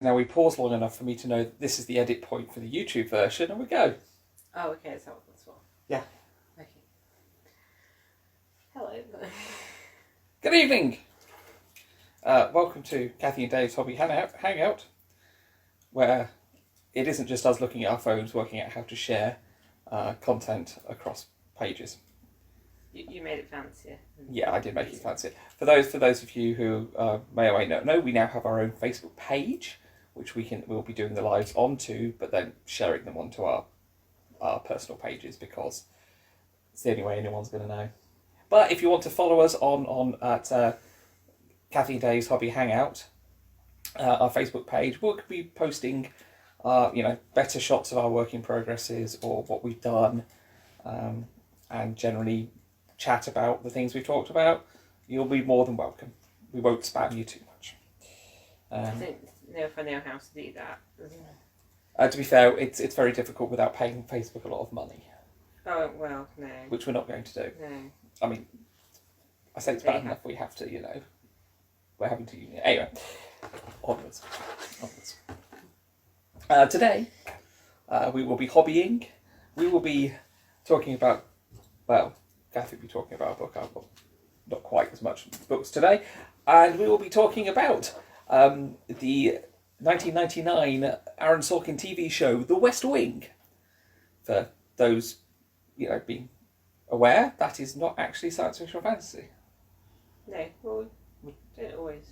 Now we pause long enough for me to know that this is the edit point for the YouTube version, and we go. Oh, okay, is that what that's for? Yeah. Okay. Hello. Good evening! Welcome to Cathy and Dave's Hobby Hangout, where it isn't just us looking at our phones working out how to share content across pages. You made it fancier. Yeah, I did make it fancier. For those of you who may or may not know, we now have our own Facebook page, which we'll be doing the lives onto, but then sharing them onto our personal pages because it's the only way anyone's going to know. But if you want to follow us on at Cathy and Dave's Hobby Hangout, our Facebook page, we'll be posting better shots of our work in progresses or what we've done, and generally chat about the things we've talked about. You'll be more than welcome. We won't spam you too much. I don't know if I know how to do that. To be fair, it's very difficult without paying Facebook a lot of money. Oh, well, no. Which we're not going to do. No. I mean, I say it's bad enough we have to, we're having to, anyway, onwards. Today, we will be hobbying. We will be talking about, Cathy will be talking about a book. I've got not quite as much books today. And we will be talking about the 1999 Aaron Sorkin TV show, The West Wing. For those, being aware, that is not actually science fiction or fantasy. No, well, we don't always.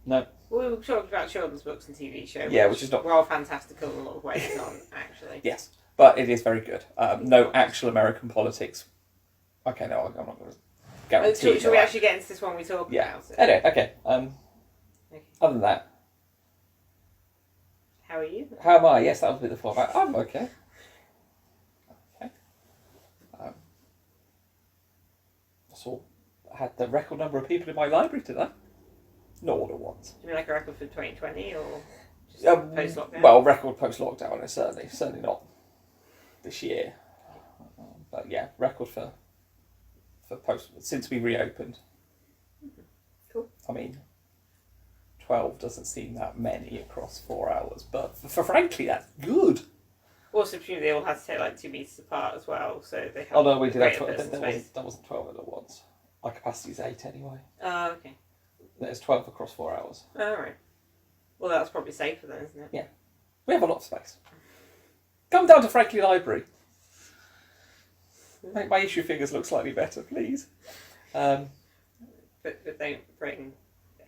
No. Well, we were talking about children's books and TV shows. Yeah, which is not... well, fantastical in a lot of ways, actually. Yes, but it is very good. No actual American politics. Okay, no, I'm not going to guarantee. Should we actually get into this when we talk about it? Anyway, okay. Okay. Other than that, how are you? How am I? Yes, that would be the format. I'm okay. I had the record number of people in my library today. Not all at once. Do you mean like a record for 2020 or just post-lockdown? Well, record post-lockdown, certainly not this year. But yeah, record for post since we reopened. Cool. I mean, 12 doesn't seem that many across 4 hours, but for frankly, that's good. Also, presumably they all had to take like 2 meters apart as well, so they had. Oh no, we did have 12. That wasn't 12 at once. Our capacity is 8 anyway. Oh, okay. There's 12 across 4 hours. All right. Well, that's probably safer then, isn't it? Yeah. We have a lot of space. Come down to Franklin Library. Make my issue figures look slightly better, please. But don't bring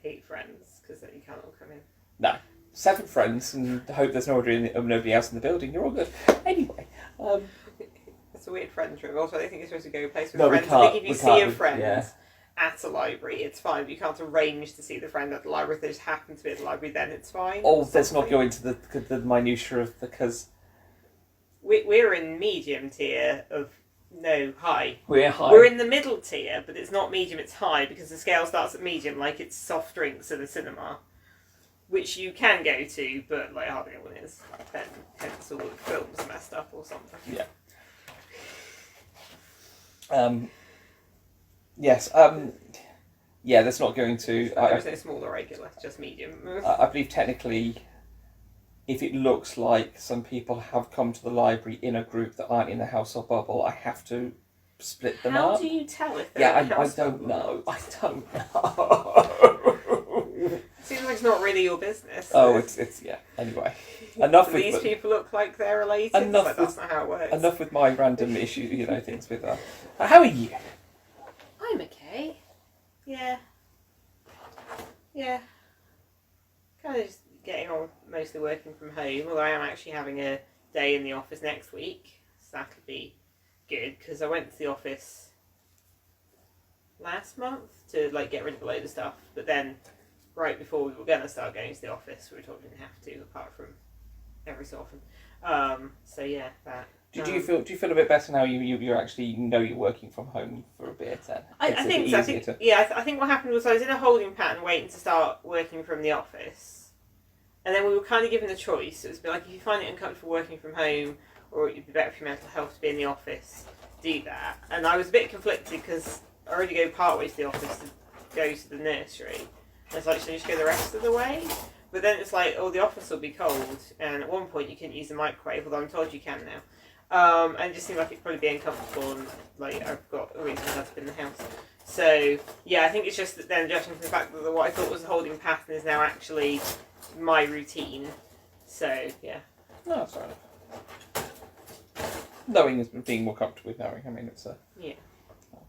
8 friends, because then you can't all come in. No. 7 friends, and hope there's nobody else in the building. You're all good. Anyway. It's a weird friend room. Also, I don't think you're supposed to go place with No, friends. we can't. I think if you see a friend at a library, it's fine. But you can't arrange to see the friend at the library. If they just happen to be at the library, then it's fine. Oh, let's not go into the minutiae of because... We're in medium tier of... No, high. We're high. We're in the middle tier, but it's not medium, it's high, because the scale starts at medium, like it's soft drinks at a cinema. Which you can go to, but like hardly anyone is. Then hence all the films are messed up or something. Yeah. Yes. Yeah, that's not going to... There's no small or regular, just medium. I believe technically, if it looks like some people have come to the library in a group that aren't in the house or bubble, I have to split them up. How do you tell if they're in the house I don't know. I don't know. Seems like it's not really your business. Oh, it's yeah. Anyway, enough with these people look like they're related. Enough like, that's not how it works. Enough with my random issue, things with that. How are you? I'm okay. Yeah. Kind of just getting on, mostly working from home. Although I am actually having a day in the office next week, so that could be good because I went to the office last month to get rid of a load of stuff, but then. Right before we were going to start going to the office, we were told we didn't have to, apart from every so often. So yeah, that. Do you feel a bit better now? You actually you're working from home for a bit. I think so. I think what happened was I was in a holding pattern waiting to start working from the office, and then we were kind of given the choice. It was like if you find it uncomfortable working from home, or it'd be better for your mental health to be in the office, do that. And I was a bit conflicted because I already go part way to the office to go to the nursery. It's like, should I just go the rest of the way? But then it's like, oh, the office will be cold, and at one point you couldn't use the microwave, although I'm told you can now. And it just seemed like it'd probably be uncomfortable, and like I've got a reason not to be in the house. So yeah, I think it's just that then judging from the fact that what I thought was a holding pattern is now actually my routine. So yeah. No, that's fair enough. Knowing is being more comfortable with knowing. I mean, it's a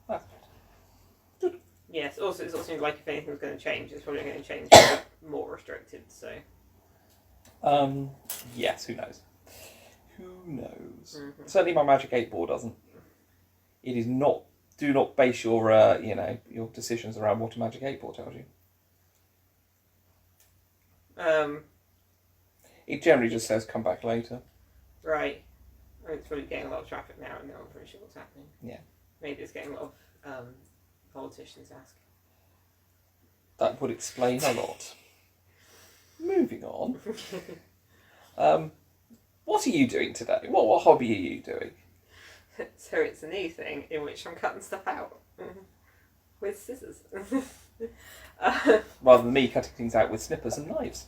that's good. Yes. Also, it seems like if anything was going to change, it's probably going to change more restricted. So. Yes. Who knows? Who knows? Mm-hmm. Certainly, my Magic 8 Ball doesn't. It is not. Do not base your your decisions around what a Magic 8 Ball tells you. It generally just says come back later. Right. I mean, it's probably getting a lot of traffic now, and no one's really sure what's happening. Yeah. Maybe it's getting a lot of politicians asking. That would explain a lot. Moving on. What are you doing today? What hobby are you doing? So it's a new thing in which I'm cutting stuff out with scissors. Rather than me cutting things out with snippers and knives.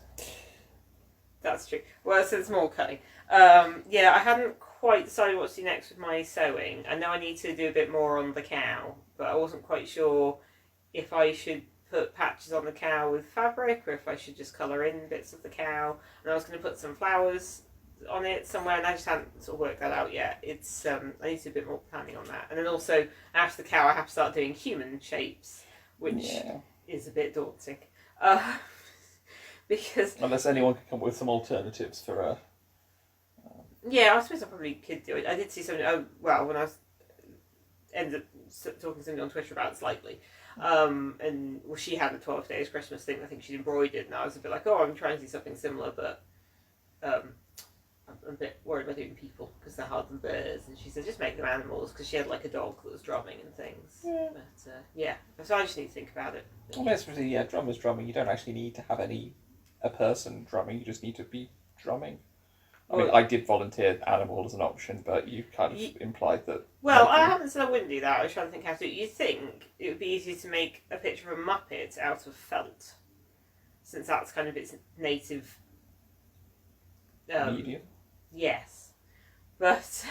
That's true. Well, so it's more cutting. Yeah, I hadn't quite decided what to do next with my sewing. I know I need to do a bit more on the cow, but I wasn't quite sure if I should put patches on the cow with fabric or if I should just colour in bits of the cow. And I was going to put some flowers on it somewhere, and I just hadn't sort of worked that out yet. It's I need to do a bit more planning on that. And then also, after the cow, I have to start doing human shapes, which is a bit daunting. Because unless anyone can come up with some alternatives for a... Yeah, I suppose I probably could do it. I did see something, when I ended up talking to somebody on Twitter about it slightly, and she had a 12 Days Christmas thing I think she'd embroidered, and I was a bit like, I'm trying to do something similar, but I'm a bit worried about doing people, because they're harder than birds, and she said just make them animals, because she had like a dog that was drumming and things. Yeah. But, so I just need to think about it. Well, basically, drummers drumming, you don't actually need to have a person drumming, you just need to be drumming. I mean, I did volunteer animal as an option, but you kind of implied that... Well, I haven't said I wouldn't do that. I was trying to think how to do it. You'd think it would be easier to make a picture of a Muppet out of felt, since that's kind of its native... medium? Yes. But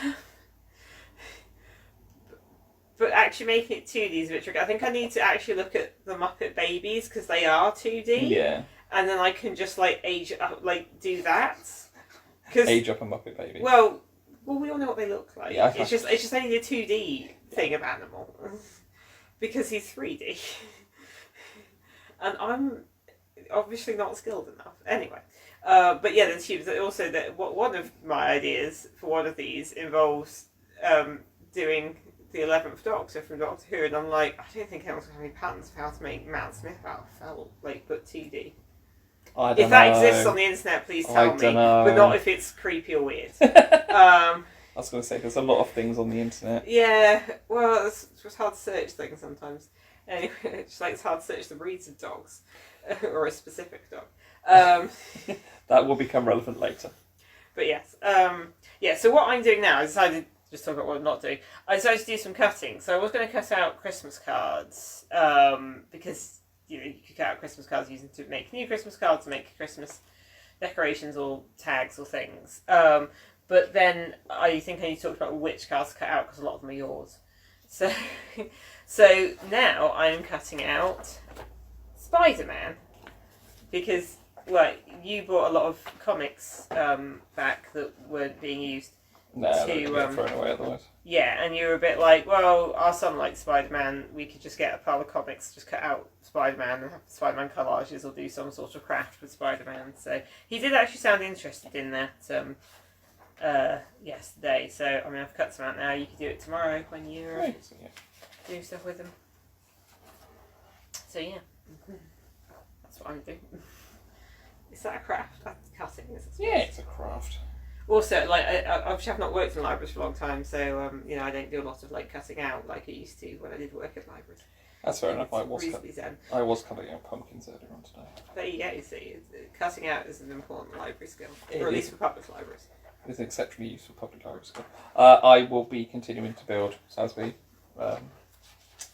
actually making it 2D is a bit tricky. I think I need to actually look at the Muppet Babies, because they are 2D. Yeah. And then I can just, do that. Age up a Muppet Baby. Well, we all know what they look like. Yeah, it's just only the 2D thing of animal, because he's 3D, and I'm obviously not skilled enough. Anyway, but yeah, there's humans. Also, one of my ideas for one of these involves doing the 11th Doctor from Doctor Who, and I'm like, I don't think anyone's going to have any patterns for how to make Matt Smith out of felt, but 2D. If that exists on the internet, please tell me. But not if it's creepy or weird. I was going to say, there's a lot of things on the internet. Yeah, well, it's just hard to search things sometimes. Anyway, it's hard to search the breeds of dogs. Or a specific dog. That will become relevant later. But yes. So what I'm doing now, I decided to just talk about what I'm not doing. I decided to do some cutting. So I was going to cut out Christmas cards. Because... you could cut out Christmas cards using to make new Christmas cards, to make Christmas decorations or tags or things. But then I think I need to talk about which cards to cut out, because a lot of them are yours. So now I'm cutting out Spider-Man, because you bought a lot of comics back that weren't being used. No, they'd get thrown away otherwise. Yeah, and you were a bit like, well, our son likes Spider-Man, we could just get a pile of comics, just cut out Spider-Man and have Spider-Man collages, or do some sort of craft with Spider-Man. So he did actually sound interested in that yesterday. So I mean, I've cut some out now. You could do it tomorrow when you're doing stuff with them. So yeah, that's what I'm doing. Is that a craft? That's cutting, is it? Yeah, it's a craft. Also, obviously I've not worked in libraries for a long time, so I don't do a lot of cutting out like I used to when I did work at libraries. That's fair enough. I was cutting out pumpkins earlier on today. But yeah, you see, cutting out is an important library skill, or at least for public libraries. It's an exceptionally useful public library skill. I will be continuing to build Sazabi.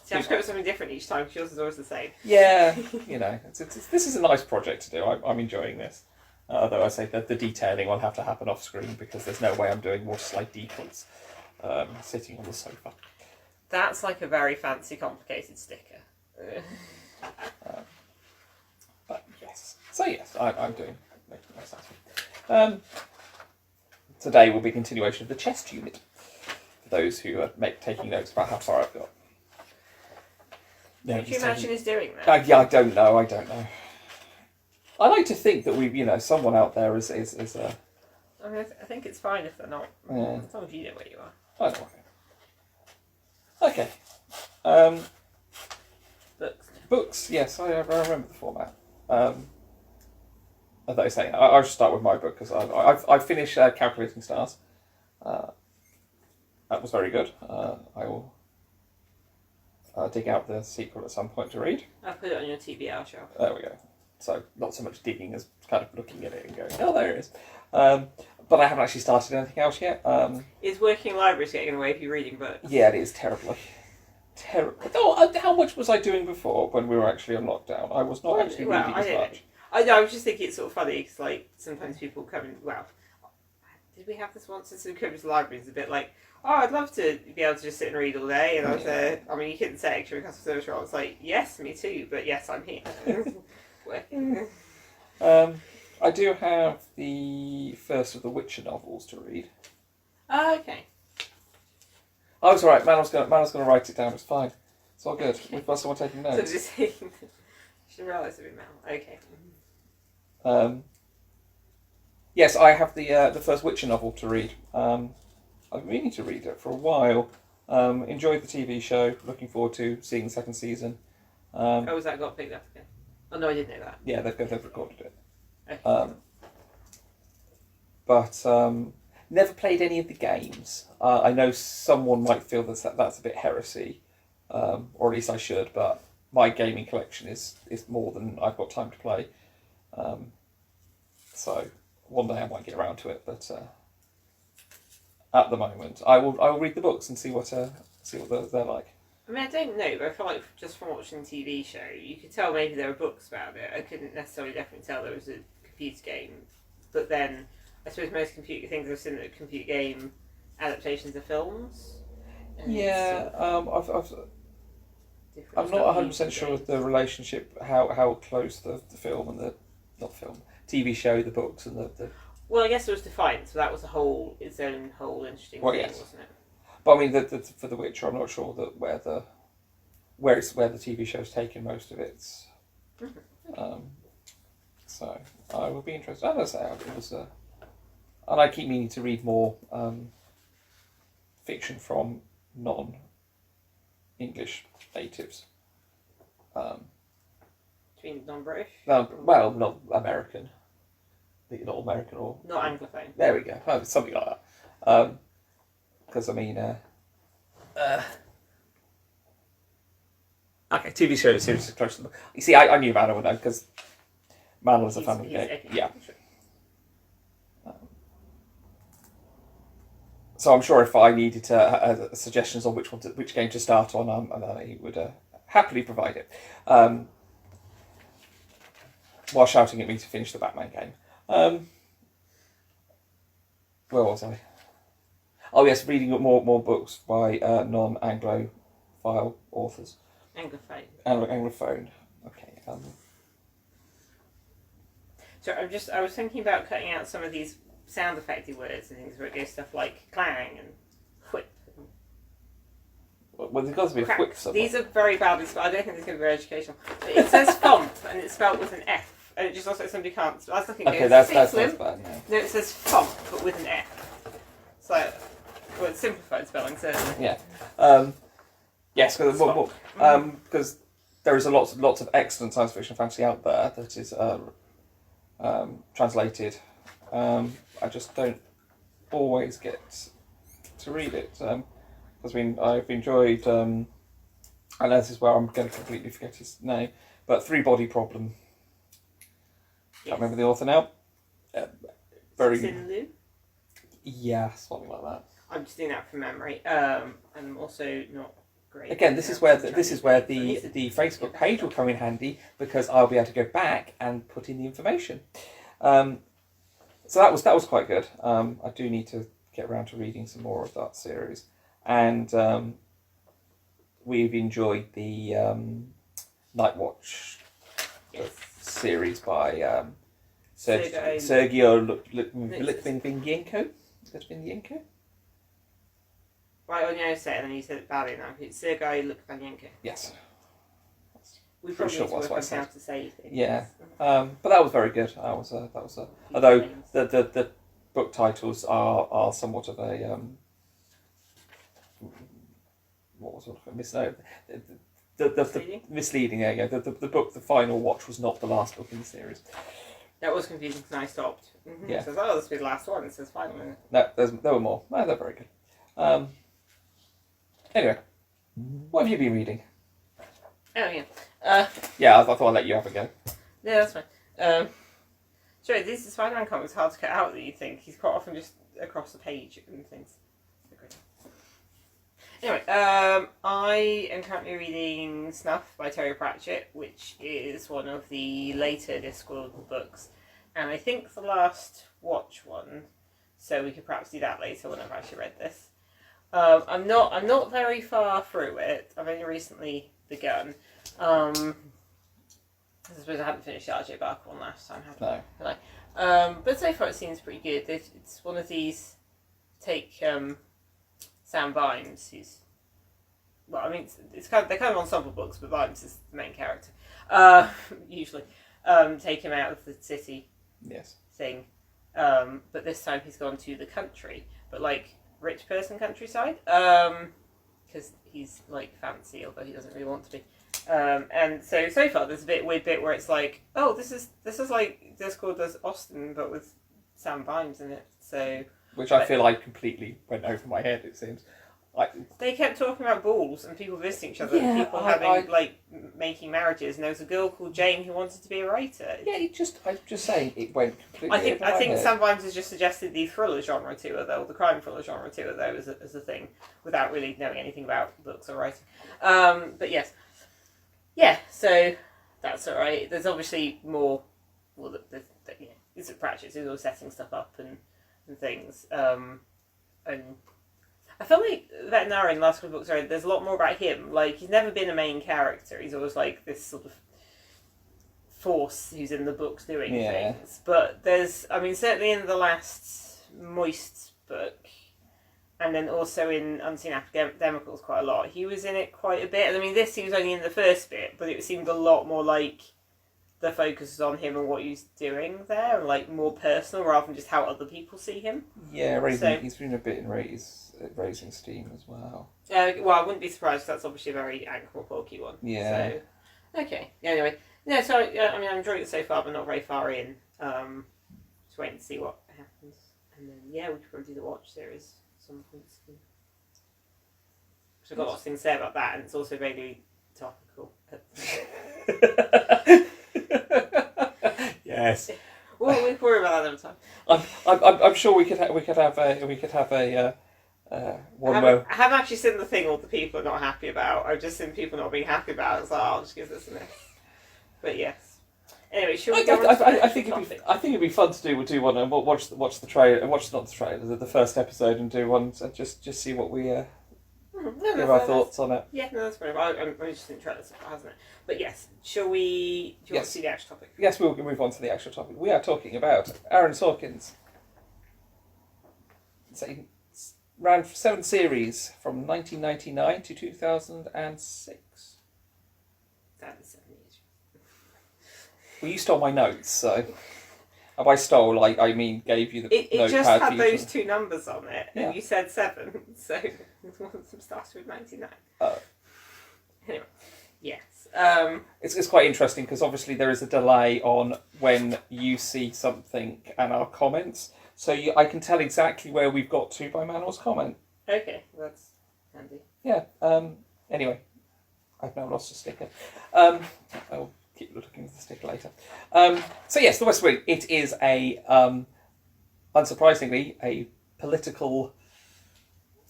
So You have to come up with something different each time because yours is always the same. Yeah, this is a nice project to do. I'm enjoying this. Although I say that the detailing will have to happen off screen because there's no way I'm doing water-slide decals sitting on the sofa. That's like a very fancy, complicated sticker. But yes. So yes, I'm doing making myself. Today will be a continuation of the chest unit. For those who are taking notes about how far I've got. What do you imagine is doing that? Yeah, I don't know. I like to think that someone out there is I mean, I think it's fine if they're not. Yeah. As long as you know where you are. I know. Okay. Books. Yes, I remember the format. As I say, I'll just start with my book because I finished Calculating Stars. That was very good. I will dig out the sequel at some point to read. I'll put it on your TBR shelf. There we go. So not so much digging as kind of looking at it and going, oh, there it is. But I haven't actually started anything else yet. Is working libraries getting in the way of you reading books? Yeah, it is terribly. Oh, how much was I doing before when we were actually on lockdown? I was not actually reading as much. I was just thinking it's sort of funny because like sometimes people come in. Well, did we have this once? It's encouraged libraries a bit like, oh, I'd love to be able to just sit and read all day. And I was, I mean, you couldn't say extra because of service role. I was like, yes, me too, but yes, I'm here. Working. I do have the first of the Witcher novels to read. Oh, okay. Oh, it's all right. Manuel's going to write it down. It's fine. It's all good. We've got someone taking notes. So just you should realise it would be Mal. Okay. Yes, I have the first Witcher novel to read. I've been meaning to read it for a while. Enjoyed the TV show. Looking forward to seeing the second season. Has that got picked up again? Oh no, I didn't know that. Yeah, they've recorded it. Okay. But never played any of the games. I know someone might feel that's a bit heresy, or at least I should. But my gaming collection is more than I've got time to play. So one day I might get around to it, but at the moment I will read the books and see what they're like. I mean, I don't know, but I feel like just from watching the TV show, you could tell maybe there were books about it. I couldn't necessarily definitely tell there was a computer game. But then, I suppose most computer things I've seen that computer game adaptations of films. Yeah, I'm not 100% sure of the relationship, how close the film and TV show, the books and the... Well, I guess it was Defiant, so that was its own whole interesting thing, yes. Wasn't it? But I mean, for The Witcher, I'm not sure that where the TV show's taken most of its. So I will be interested. As I say, it was, and I keep meaning to read more fiction from non-English natives. Between non-British. Well, not American. Not American or not Anglophone. There we go. Something like that. Because I mean, okay, TV show series is close to them. You see, I knew Manuel would know because Manuel was a fan of the game. Yeah. So I'm sure if I needed suggestions on which game to start on, he would happily provide it. While shouting at me to finish the Batman game. Where was I? Oh yes, reading more books by non-Anglophile authors. Anglophone. Anglophone. Okay. So I was thinking about cutting out some of these sound effecty words and things where it goes stuff like clang and whip. Well, there's got to be a whip somewhere. These are very badly spelled. I don't think this is going to be very educational. It says font and it's spelled with an F. And it just looks like somebody can't spell. I was looking okay, that's bad. No. No, it says font but with an F. So, well, it's simplified spelling, certainly. Yeah. Yes, because there is lots of excellent science fiction fantasy out there that is translated. I just don't always get to read it. Because I've enjoyed, and this is where I'm going to completely forget his name, but Three Body Problem. Can't remember the author now. Cixin Liu? Yeah, something like that. I'm just doing that from memory. And I'm also not great. Again, this is where the Facebook page will come in handy, because I'll be able to go back and put in the information. So that was quite good. I do need to get around to reading some more of that series, and we've enjoyed the Night Watch series by Sergei Lukyanenko. Right on your set, and then you said it badly now. It's Sergei Lukyanenko. Yes. We probably need to work on how to say things. Yeah, but that was very good. That was although the book titles are somewhat of a what was it? Misnomer. The misleading. Yeah. The book, The Final Watch, was not the last book in the series. That was confusing because I stopped. Mm-hmm. Yeah. It says, this will be the last one. It says final. No, there were more. No, they're very good. Anyway, what have you been reading? Oh, yeah. Yeah, I thought I'd let you have a go. Yeah, that's fine. Sorry, these Spider-Man comics are hard to cut out, that you think. He's quite often just across the page and things. Anyway, I am currently reading Snuff by Terry Pratchett, which is one of the later Discworld books. And I think the last Watch one, so we could perhaps do that later when I've actually read this. I'm not very far through it. I've only recently begun. I suppose I haven't finished the RJ Barker one last time, have I? But so far it seems pretty good. It's one of these Sam Vimes, who's they're kind of ensemble books, but Vimes is the main character. Usually, take him out of the city. Yes. Thing, but this time he's gone to the country, but like rich person countryside, because he's like fancy, although he doesn't really want to be. And so far there's a weird bit where it's like, oh, this is like Discord does Austin, but with Sam Vimes in it. So which I feel like completely went over my head. It seems like they kept talking about balls and people visiting each other, and people having making marriages. And there was a girl called Jane who wanted to be a writer. Yeah, I'm just saying it went completely. I think Sam Vimes has just suggested the thriller genre to her, though, the crime thriller genre to her, though, as a thing, without really knowing anything about books or writing. But yes, yeah. So that's all right. There's obviously more. Well, it's at Pratchett, so he's always setting stuff up and things. And I feel like Veterinarian, the last couple of books, there's a lot more about him. Like, he's never been a main character. He's always like this sort of force who's in the books doing things. But there's, certainly in the last Moist book, and then also in Unseen Academicals quite a lot, he was in it quite a bit. And this he was only in the first bit, but it seemed a lot more like the focus is on him and what he's doing there, and like more personal rather than just how other people see him. Yeah, he's been a bit in Raising Steam as well. Well, I wouldn't be surprised. That's obviously a very Ankle Porky one. Yeah. So, okay. Yeah, anyway, so I'm enjoying it so far, but not very far in. Just waiting to see what happens, and then we could probably do the Watch series at some point soon. I've got lots of things to say about that, and it's also very topical. Yes. Well, we can worry about that another time. I'm sure we could have a one where I haven't actually seen the thing all the people are not happy about. I've just seen people not being happy about it, so I'll just give this a miss. But yes. Anyway, should we go on to I think it'd be fun to do one and watch the trailer, not the trailer, the first episode, and do one and just see what we give our thoughts on it. Yeah, no, that's fair enough. I'm interested in trailers so far, hasn't it? But yes, shall we? Do you want to see the actual topic? Yes, we'll move on to the actual topic. We are talking about Aaron Sorkin's round 7 series from 1999 to 2006. That is 7 years. Well, you stole my notes, so. And by stole, I mean gave you the It just had those two numbers on it, and you said 7, so one of them started with 99. Anyway, yes. It's quite interesting because obviously there is a delay on when you see something and our comments, so I can tell exactly where we've got to by Manuel's comment. Okay, that's handy. Yeah. Anyway, I've now lost a sticker. I'll keep looking for the sticker later. So yes, The West Wing. It is unsurprisingly, a political,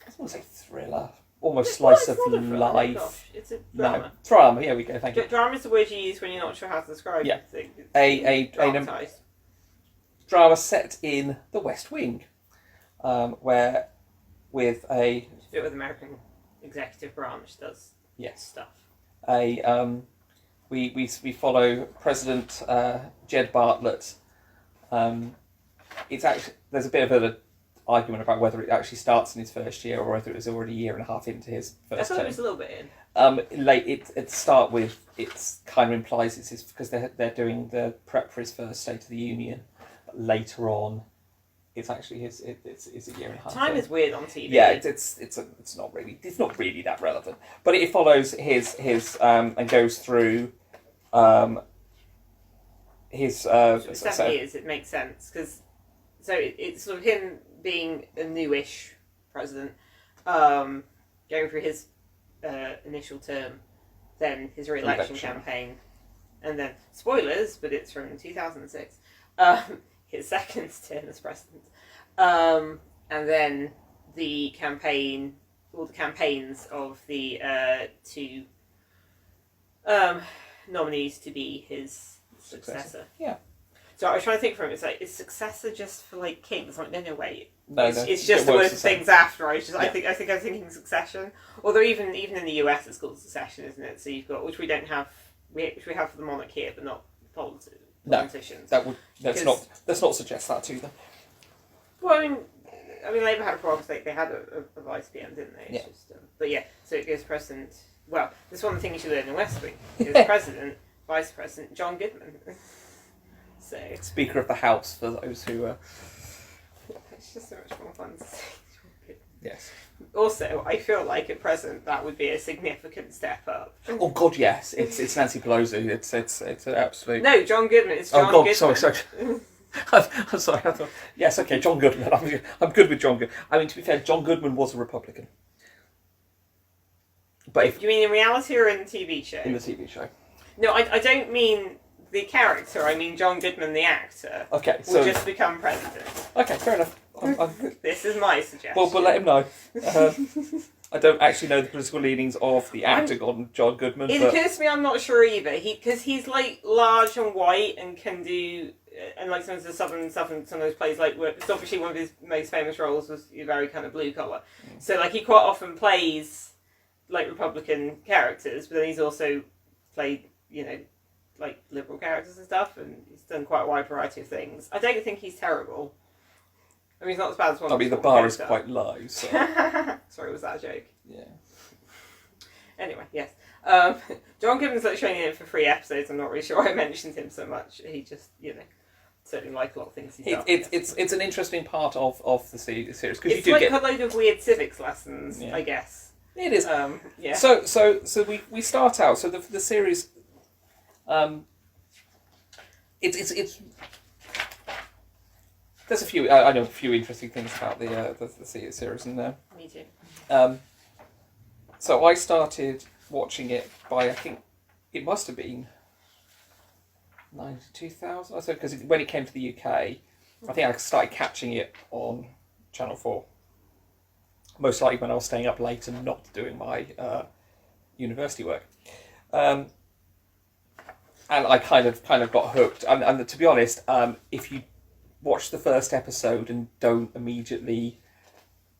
I don't want to say thriller, almost slice of It's not a thriller, life. gosh, it's a drama. No, drama. Here we go. Thank you. Drama is the word you use when you're not sure how to describe Yeah. things. A Dramatized. drama set in the West Wing, where with a Bit with American executive branch does stuff. We follow President Jed Bartlett. It's actually there's a bit of an argument about whether it actually starts in his first year or whether it was already a year and a half into his first I thought term. it was a little bit in. It start with it's kind of implies it's his because they're doing the prep for his first State of the Union. But later on, it's actually it's a year and a half. Time is weird on TV. Yeah, it's not really that relevant. But it follows his and goes through his. It definitely is. It makes sense because it's sort of him being a newish president, going through his initial term, then his re-election campaign, and then spoilers, but it's from 2006. His second term as president, and then the campaign, all the campaigns of the two nominees to be his successor. Yeah. So I was trying to think from it. It's like, is successor just for like kings? I'm like, no, wait. No, it's just the word for things after. I think I was thinking succession. Although even in the US, it's called succession, isn't it? So you've got which we don't have, which we have for the monarch here, but not politicians. Let's not suggest that to them. Well, I mean, Labour had a problem. They had a vice PM, didn't they? It's just, but yeah, so it goes president. Well, that's one of the things you learn in West Wing. Is president, vice president, John Goodman. So Speaker of the House for those who. It's just so much more fun to say. Yes. Also, I feel like at present that would be a significant step up. Oh God, yes! It's Nancy Pelosi. It's an absolute. No, John Goodman. It's John Goodman. Sorry. I'm sorry. I thought yes, okay, John Goodman. I'm good with John Goodman. I mean, to be fair, John Goodman was a Republican. But if you mean in reality or in the TV show? In the TV show. No, I don't mean the character. I mean John Goodman, the actor. Okay, so will just become president. Okay, fair enough. This is my suggestion. Well, but let him know. I don't actually know the political leanings of the actor John Goodman. It occurs to me I'm not sure either. Because he's like large and white and can do, and like some of the southern stuff and some of those plays like it's obviously one of his most famous roles was very kind of blue collar. So like he quite often plays like Republican characters, but then he's also played like liberal characters and stuff, and he's done quite a wide variety of things. I don't think he's terrible. I mean, he's not as bad as one. I mean, the bar is quite low. So. Sorry, was that a joke? Yeah. Anyway, yes. John Goodman's like showing in for 3 episodes. I'm not really sure why I mentioned him so much. He just, certainly like a lot of things he's done. It's an interesting part of the series because you do get a load of weird civics lessons, I guess. It is. Yeah. So we start out. So the series. It's there's a few I know a few interesting things about the series in there. Me too. So I started watching it by I think it must have been 2000 or so because when it came to the UK, I think I started catching it on Channel 4. Most likely when I was staying up late and not doing my university work. And I kind of got hooked. And to be honest, if you watch the first episode and don't immediately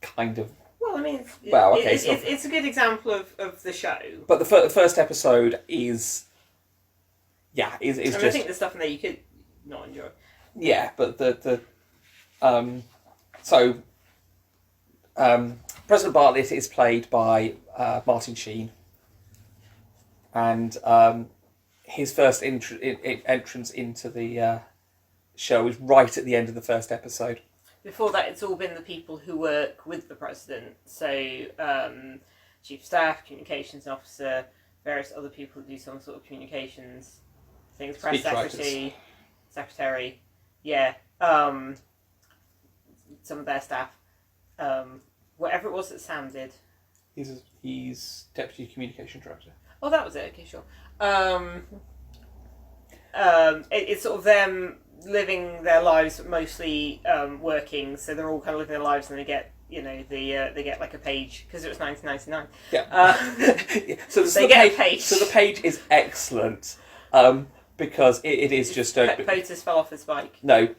kind of... Well, I mean, it's a good example of the show. But the first episode is... Yeah, is just... I think there's stuff in there you could not enjoy. Yeah, but President Bartlett is played by Martin Sheen. And his first entrance into the show is right at the end of the first episode. Before that, it's all been the people who work with the president. So, chief of staff, communications officer, various other people who do some sort of communications things, press secretary, yeah, some of their staff, whatever it was that Sam did. He's deputy communication director. Oh, that was it. Okay, sure. It's sort of them living their lives, mostly working. So they're all kind of living their lives, and they get they get like a page because it was 1999. Yeah. So they get a page. So the page is excellent because it is just POTUS fell off his bike. No,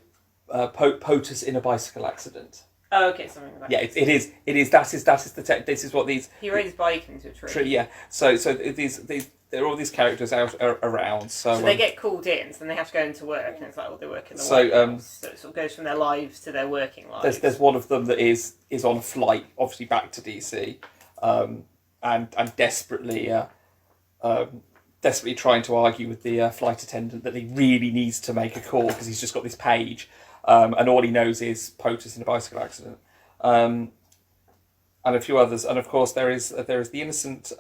POTUS in a bicycle accident. Oh, okay, something like that. Yeah, it is. That is the this is what these. He rode his bike into a tree. Yeah. So these there are all these characters out around. So they get called in, so then they have to go into work, and it's like, they work in the so so it sort of goes from their lives to their working lives. There's one of them that is on a flight, obviously back to DC, and desperately trying to argue with the flight attendant that he really needs to make a call because he's just got this page, and all he knows is POTUS in a bicycle accident, and a few others, and of course there is the innocent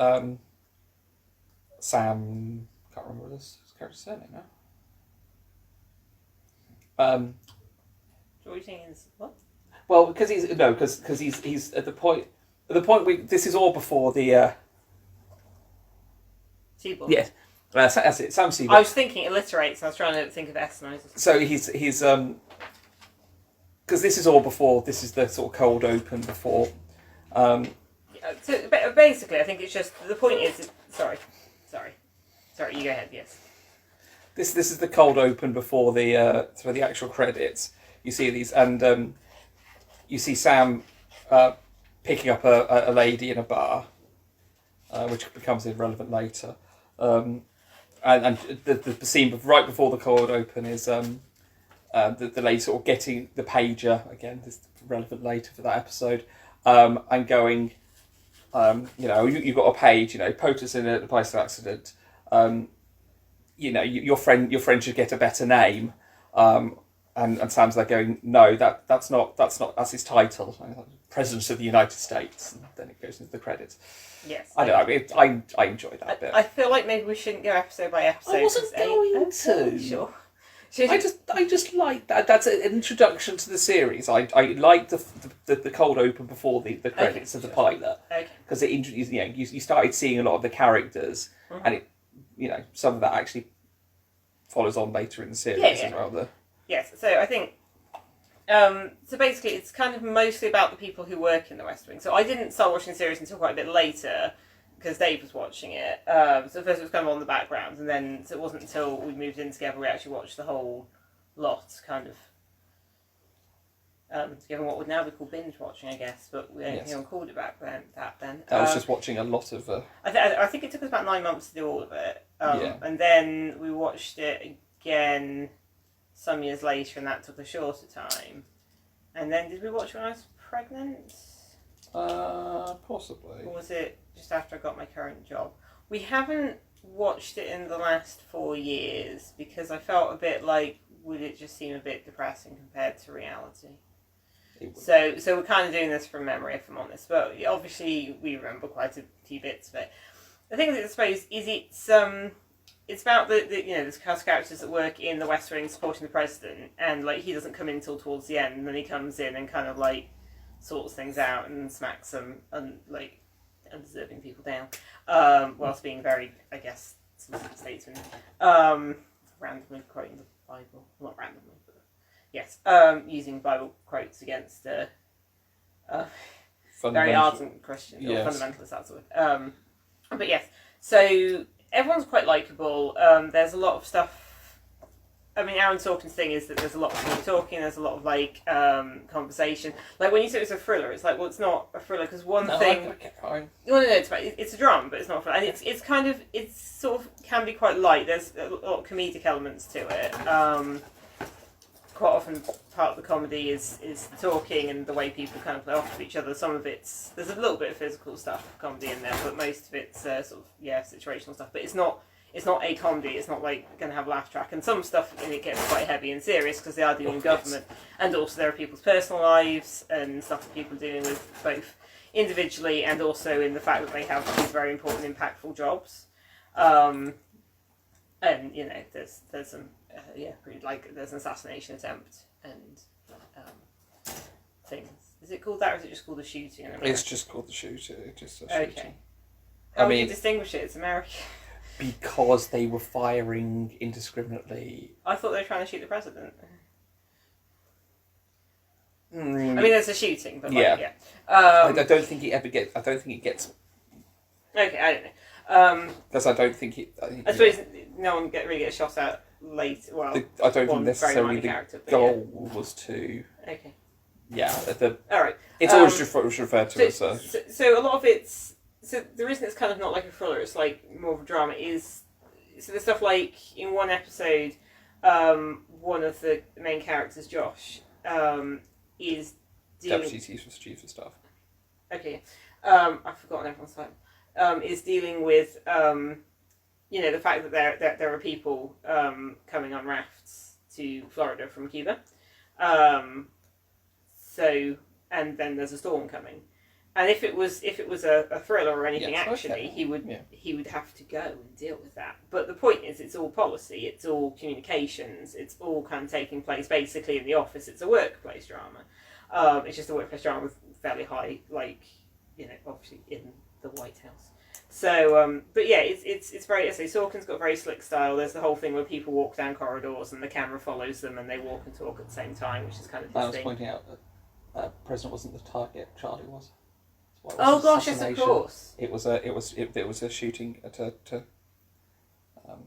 Sam. Can't remember his character's surname now. What are you saying is what? Well, because he's at the point this is all before the. Seaboard. Yes, that's it. Sam Seaboard. I was thinking alliterates. And I was trying to think of S noises. So he's because this is all before. This is the sort of cold open before. So basically, I think it's just the point is. Sorry. You go ahead. Yes. This is the cold open before the actual credits. You see these, and you see Sam picking up a lady in a bar, which becomes irrelevant later. And the scene right before the cold open is the lady sort of getting the pager again. This is relevant later for that episode, and going, you've got a page. POTUS in a bicycle accident. Your friend should get a better name. And Sam's there going, no, that's his title, President of the United States, and then it goes into the credits. Yes. I don't know. I enjoyed that bit. I feel like maybe we shouldn't go episode by episode. I wasn't going to. Sure. I just like that. That's an introduction to the series. I like the cold open before the credits of the pilot. Okay. Because it introduced, you started seeing a lot of the characters, and it, some of that actually follows on later in the series as well. Yes, so I think, so basically it's kind of mostly about the people who work in the West Wing. So I didn't start watching the series until quite a bit later, because Dave was watching it. So first it was kind of on the background, and then so it wasn't until we moved in together we actually watched the whole lot, kind of, given what would now be called binge watching, I guess, but we don't called it back then. I was just watching a lot of... I think it took us about 9 months to do all of it. And then we watched it again some years later, and that took a shorter time. And then did we watch it when I was pregnant? Possibly. Or was it just after I got my current job? We haven't watched it in the last 4 years because I felt a bit like, would it just seem a bit depressing compared to reality? So we're kind of doing this from memory, if I'm honest. But obviously we remember quite a few bits of it. The thing that I suppose is it's about the cast characters that work in the West Wing supporting the president, and like he doesn't come in till towards the end, and then he comes in and kind of like sorts things out and smacks some undeserving people down, whilst being very, I guess, statesman, randomly quoting the Bible, not randomly, but yes, using Bible quotes against very ardent Christians, or fundamentalists, that's the word. But yes, so everyone's quite likeable. There's a lot of stuff. I mean, Aaron Sorkin's thing is that there's a lot of people talking. There's a lot of conversation. Like when you say it's a thriller, it's like, well, it's not a thriller because thing. It's a drama, but it's not a thriller. And it's kind of sort of can be quite light. There's a lot of comedic elements to it. Quite often, part of the comedy is the talking and the way people kind of play off of each other. Some of there's a little bit of physical stuff, comedy in there, but most of it's situational stuff. But it's not a comedy. It's not like going to have a laugh track. And some stuff in it gets quite heavy and serious because they are dealing with government, and also there are people's personal lives and stuff that people are dealing with both individually and also in the fact that they have these very important, impactful jobs. And there's some. There's an assassination attempt and things. Is it called that, or is it just called the shooting? It's just called the shooting. Okay. How would you distinguish it? It's American. Because they were firing indiscriminately. I thought they were trying to shoot the president. I mean, there's a shooting, but yeah. I don't think it ever gets. I don't think it gets. Okay, I don't know. Because I don't think it. I suppose no one really gets shot at late. Well, I don't think necessarily the goal was to. Okay. Yeah. All right. It's always referred to as a. So a lot of it's the reason it's kind of not like a thriller. It's like more of a drama. Is so there's stuff like in one episode, one of the main characters, Josh, is Deputy Chief of Staff. Okay. I've forgotten everyone's name. Is dealing with the fact that there are people coming on rafts to Florida from Cuba. So and then there's a storm coming, and if it was a thriller or anything, he would have to go and deal with that. But the point is, it's all policy, it's all communications, it's all kind of taking place basically in the office. It's a workplace drama. It's just a workplace drama with fairly high, obviously in the White House. So, but yeah, it's very. Sorkin's got very slick style. There's the whole thing where people walk down corridors and the camera follows them and they walk and talk at the same time, which is kind of his I was thing. pointing out that President wasn't the target. Charlie was. Oh gosh, yes, of course. It was a shooting at a. I'm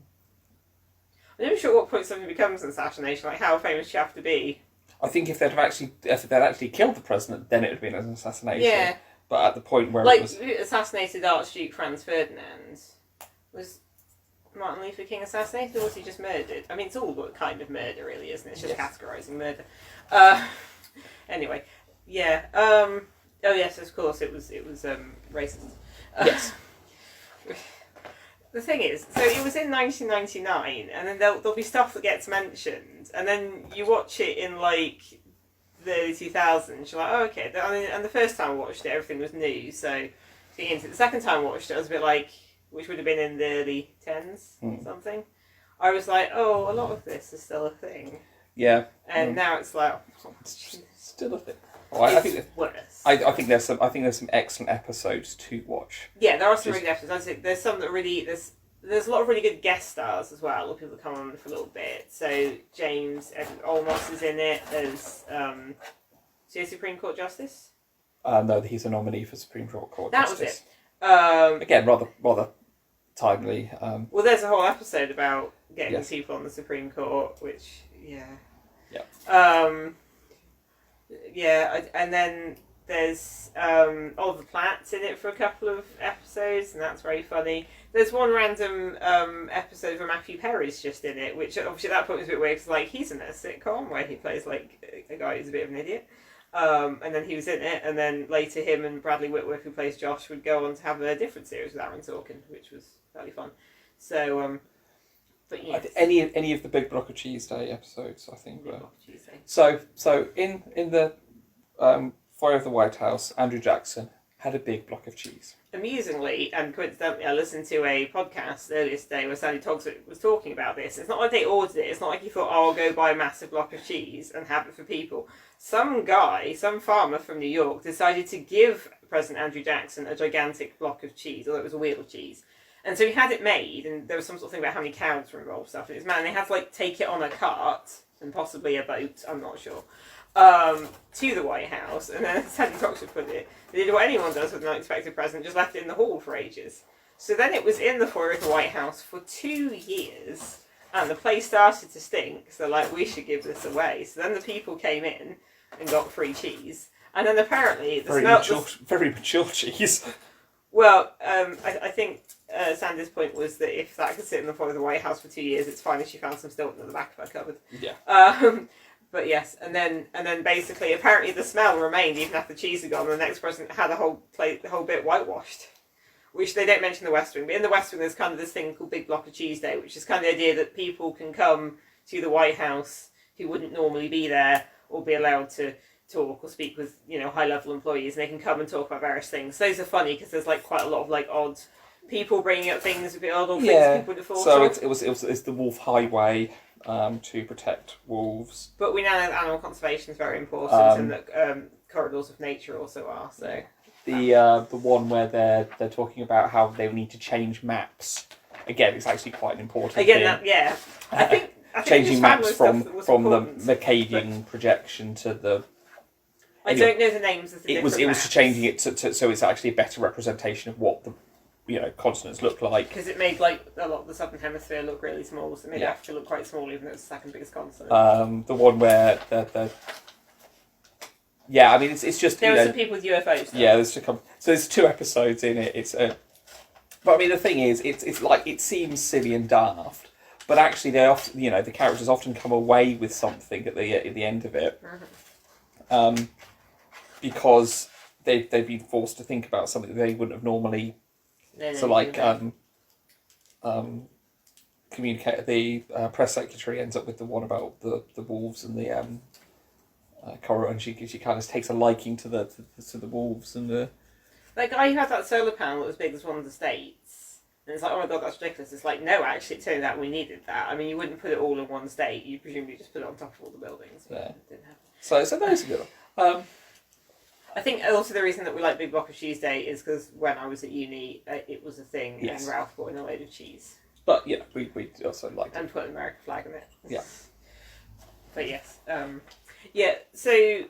not sure what point something becomes an assassination. Like, how famous you have to be. I think if they'd actually killed the president, then it would have been an assassination. Yeah. But at the point where like, it was assassinated Archduke Franz Ferdinand, was Martin Luther King assassinated, or was he just murdered? I mean, it's all kind of murder, really, isn't it? It's just categorising murder. Anyway, yeah. Oh yes, of course, it was racist. Yes. The thing is, so it was in 1999, and then there'll be stuff that gets mentioned, and then you watch it in like the early 2000s. You're like, oh, okay. And the first time I watched it, everything was new, so getting into it. The second time I watched it, I was a bit like, which would have been in the early 10s, something. I was like, oh, a lot of this is still a thing. Yeah. And now it's like, it's still a thing. Oh, I think worse. I think there's some excellent episodes to watch. Yeah, there are some really good episodes. There's some that really there's a lot of really good guest stars as well. A lot of people that come on for a little bit. So James Edward Olmos is in it as is he a Supreme Court Justice? No, he's a nominee for Supreme Court Justice. That was it. Again, rather timely. Well, there's a whole episode about getting people on the Supreme Court, which and then there's Oliver Platt's in it for a couple of episodes, and that's very funny. There's one random episode where Matthew Perry's just in it, which obviously at that point was a bit weird, because like, he's in a sitcom where he plays like a guy who's a bit of an idiot. And then he was in it, and then later him and Bradley Whitworth, who plays Josh, would go on to have a different series with Aaron Sorkin, which was fairly fun. So, but yeah, any of the Big Block of Cheese Day episodes, I think. So in the foyer of the White House, Andrew Jackson had a big block of cheese. Amusingly and coincidentally, I listened to a podcast earlier today where Sandy Toxic was talking about this. It's not like they ordered it. It's not like he thought, oh, I'll go buy a massive block of cheese and have it for people. Some farmer from New York, decided to give President Andrew Jackson a gigantic block of cheese, although it was a wheel of cheese. And so he had it made, and there was some sort of thing about how many cows were involved, stuff. And they had to like take it on a cart and possibly a boat, I'm not sure, to the White House. And then Sandy Toxic put it, they did what anyone does with an unexpected present, just left it in the hall for ages. So then it was in the foyer of the White House for 2 years, and the place started to stink, so like, we should give this away. So then the people came in and got free cheese. And then apparently very mature cheese. Well, I think Sandy's point was that if that could sit in the foyer of the White House for 2 years, it's fine if she found some Stilton in the back of her cupboard. Yeah. But yes, and then basically, apparently the smell remained even after the cheese had gone. And the next president had the whole bit whitewashed, which they don't mention in the West Wing. But in the West Wing, there's kind of this thing called Big Block of Cheese Day, which is kind of the idea that people can come to the White House who wouldn't normally be there or be allowed to talk or speak with, high-level employees, and they can come and talk about various things. Those are funny because there's like quite a lot of like odd people bringing up things a bit odd, or things people would have thought so of. It's the wolf highway to protect wolves. But we now know that animal conservation is very important, and that corridors of nature also are. So the one where they're talking about how they need to change maps. Again, it's actually quite an important thing. I think changing maps from the important. Mercadian projection to the I don't know the names of the it was maps. changing it to so it's actually a better representation of what the continents look like. Because it made like a lot of the southern hemisphere look really small, so it made Africa look quite small, even though it's the second biggest continent. The one where the I mean it's just there are some people with UFOs. Though. Yeah, so there's 2 episodes in it. But I mean the thing is, it's like it seems silly and daft, but actually they often the characters often come away with something at the end of it, because they've been forced to think about something that they wouldn't have normally. So like communicate the press secretary ends up with the one about the wolves and the coral, and she kind of takes a liking to the wolves and the. Like I had that solar panel that was big as one of the states, and it's like, oh my god, that's ridiculous. It's like, no, actually, it turned out we needed that. I mean, you wouldn't put it all in one state. You presumably just put it on top of all the buildings. Yeah. It didn't happen. So those are good. I think also the reason that we like Big Block of Cheese Day is because when I was at uni, it was a thing, yes. and Ralph brought in a load of cheese. But we also liked it. And put an American flag on it. Yeah. But yes. So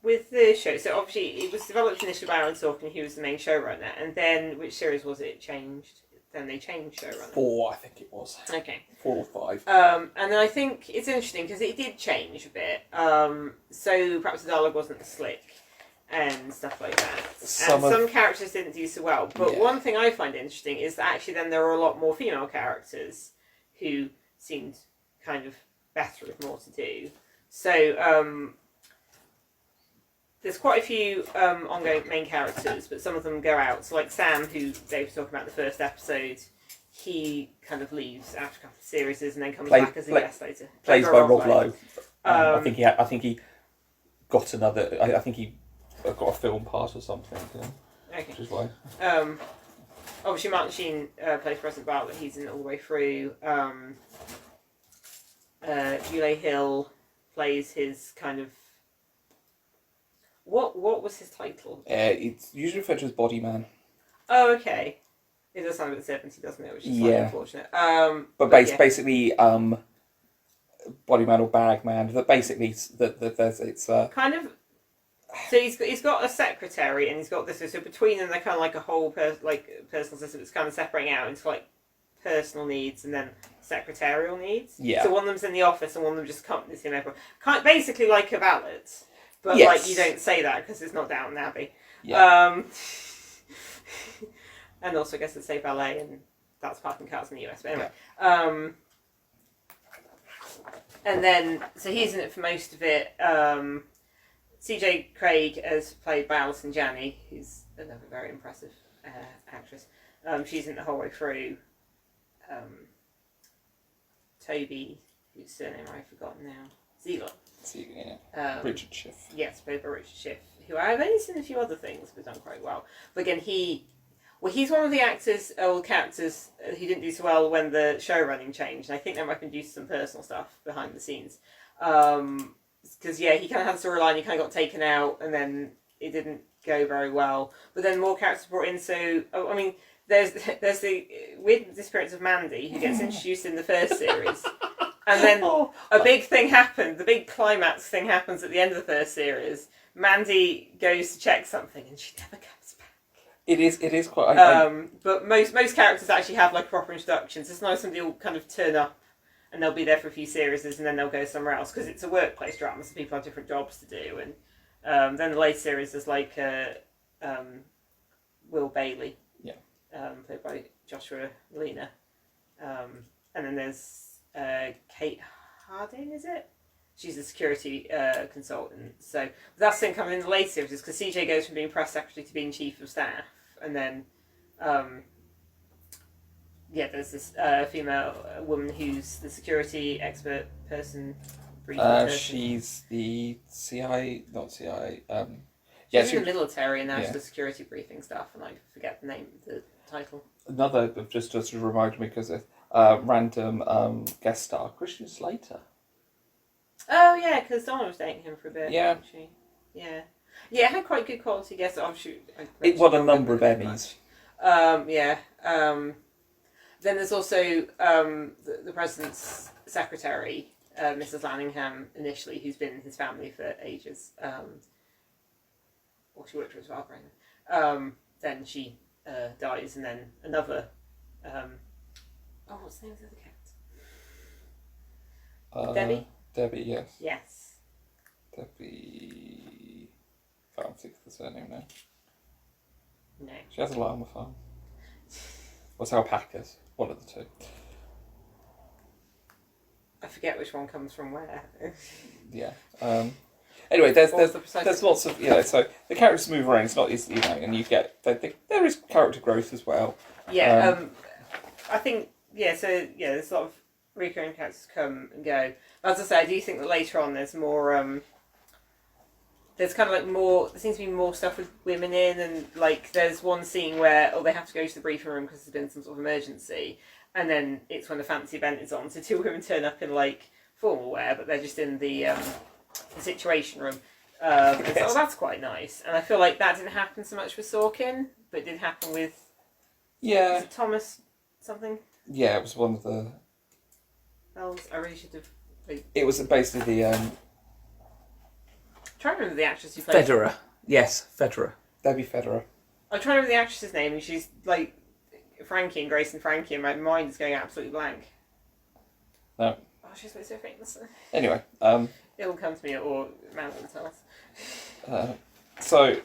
with the show, so obviously it was developed initially by Alan Sorkin, who was the main showrunner, and then which series was it changed? Then they changed showrunner. 4, I think it was. Okay. 4 or 5. And then I think it's interesting because it did change a bit. So perhaps the dialogue wasn't as slick and stuff like that. Some characters didn't do so well. But one thing I find interesting is that actually then there are a lot more female characters who seemed kind of better with more to do. So there's quite a few ongoing main characters, but some of them go out. So like Sam, who Dave was talking about in the first episode, he kind of leaves after a couple of series and then comes back as a guest later. Plays by Rob Lowe. I think he got another. I think he got a film part or something. Okay. Which is why. Obviously, Martin Sheen plays President Bartlett. He's in it all the way through. Julie Hill plays his kind of. What was his title? It's usually referred to as Body Man. Oh, okay. It does sound a bit 70, doesn't it? Which is slightly unfortunate. But basically, Body Man or Bag Man. That basically, it's kind of. So he's got a secretary and he's got this. So between them, they're kind of like a whole personal system. It's kind of separating out into like personal needs and then secretarial needs. Yeah. So one of them's in the office and one of them just accompanies him everywhere. Basically like a valet. But like you don't say that because it's not Downton Abbey. Yeah. And also I guess they say ballet and that's parking cars in the US. But anyway. And then so he's in it for most of it. CJ Craig has played by Alison Janney, who's another very impressive actress. She's in the whole way through. Toby, whose surname I've forgotten now. Ziegler. Richard Schiff. Yes, played by Richard Schiff, who I've only seen a few other things, but done quite well. But again, he's one of the actors or characters who didn't do so well when the show running changed. And I think that might have been due to some personal stuff behind the scenes. Because he kind of had a storyline, he kind of got taken out, and then it didn't go very well. But then more characters brought in. So I mean, there's the weird disappearance of Mandy, who gets introduced in the first series. And then a big thing happened. The big climax thing happens at the end of the first series. Mandy goes to check something, and she never comes back. It is quite. But most characters actually have like proper introductions. It's nice somebody will kind of turn up, and they'll be there for a few series, and then they'll go somewhere else because it's a workplace drama, so people have different jobs to do. And then the later series is like Will Bailey, played by Joshua Malina, and then there's. Kate Harding, is it? She's a security consultant. So that's the thing coming in the later series because CJ goes from being press secretary to being chief of staff, and then there's this female woman who's the security expert person. She's the CI, not CI. She's in the military and now she's the security briefing stuff, and I forget the name, the title. Another just to remind me because. Random guest star Christian Slater. Oh yeah, because Donna was dating him for a bit. Yeah, wasn't she? Yeah, it had quite good quality guests. It won a number of Emmys. Then there's also the president's secretary, Mrs. Lanningham initially, who's been in his family for ages. Or she worked for his father. Then she dies, and then another. What's the name of the other cat? Debbie. Debbie, yes. Yes. Debbie. Can't think of the surname now. No. She has a llama farm. What's alpacas? One of the two. I forget which one comes from where. Yeah. Anyway, there's lots of so the characters move around. It's not and you get there is character growth as well. Yeah. I think So there's a lot of recurring characters come and go. As I say, I do think that later on there's more. There's kind of like more. There seems to be more stuff with women in, and like there's one scene where they have to go to the briefing room because there's been some sort of emergency, and then it's when the fancy event is on. So two women turn up in like formal wear, but they're just in the situation room. So that's quite nice, and I feel like that didn't happen so much with Sorkin, but it did happen with. Yeah. Was it Thomas something? Yeah, it was one of the. I really should have. It was basically the. I'm trying to remember the actress who played. Federer. Yes, Federer. Debbie Federer. I'm trying to remember the actress's name, and she's like Frankie and Grace and Frankie, and my mind is going absolutely blank. No. Oh, she's so famous. Anyway, it'll come to me or Mountain Tales. So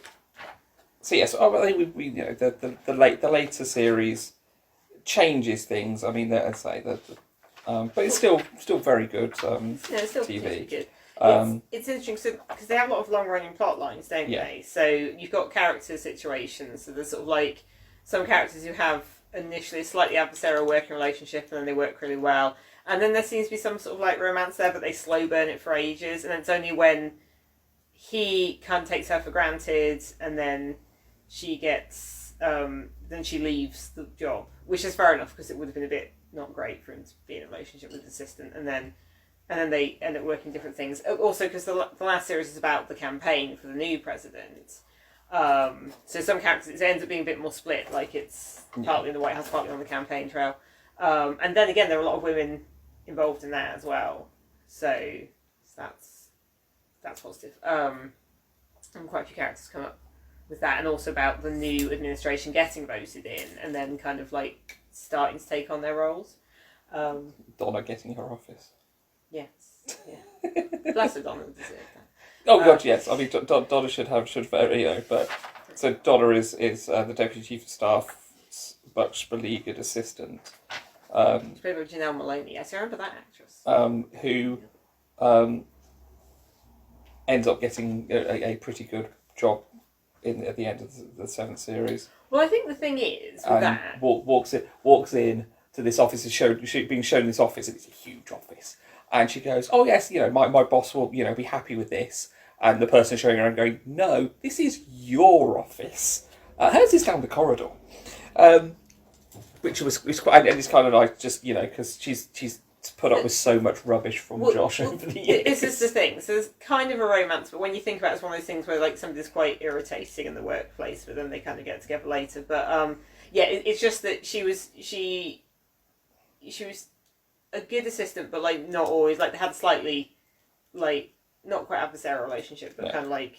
yes, I think we the later series changes things. I mean, I'd say that, but it's still very good. It's still TV. Good. It's interesting because they have a lot of long-running plot lines, don't they? So you've got character situations. So there's sort of like some characters who have initially a slightly adversarial working relationship, and then they work really well. And then there seems to be some sort of like romance there, but they slow burn it for ages. And it's only when he kind of takes her for granted, and then she gets, then she leaves the job, which is fair enough because it would have been a bit not great for him to be in a relationship with his assistant, and then they end up working different things. Also, because the last series is about the campaign for the new president. So some characters, it ends up being a bit more split, like it's partly in the White House, partly on the campaign trail. And then again, there are a lot of women involved in that as well. So that's positive. And quite a few characters come up with that, and also about the new administration getting voted in, and then kind of like starting to take on their roles. Donna getting her office. Yes. Yeah. Bless her, Donna deserved that. Oh God, yes. I mean, Donna should but so Donna is the deputy chief of staff's much beleaguered assistant. She's played by Janelle Maloney. Yes, I remember that actress. Who ends up getting a pretty good job at the end of the 7th series. Well, I think the thing is with that walks in to this office, being shown this office, and it's a huge office. And she goes, "Oh yes, my boss will be happy with this." And the person showing her and going, "No, this is your office. How's this down the corridor?" Which was quite, and it's kind of like just because she's put up with so much rubbish from Josh over the years. This is the thing. So there's kind of a romance, but when you think about it, it's one of those things where like somebody's quite irritating in the workplace, but then they kind of get together later. But it's just that she was a good assistant, but like not always. Like they had slightly like not quite adversarial relationship, but kind of like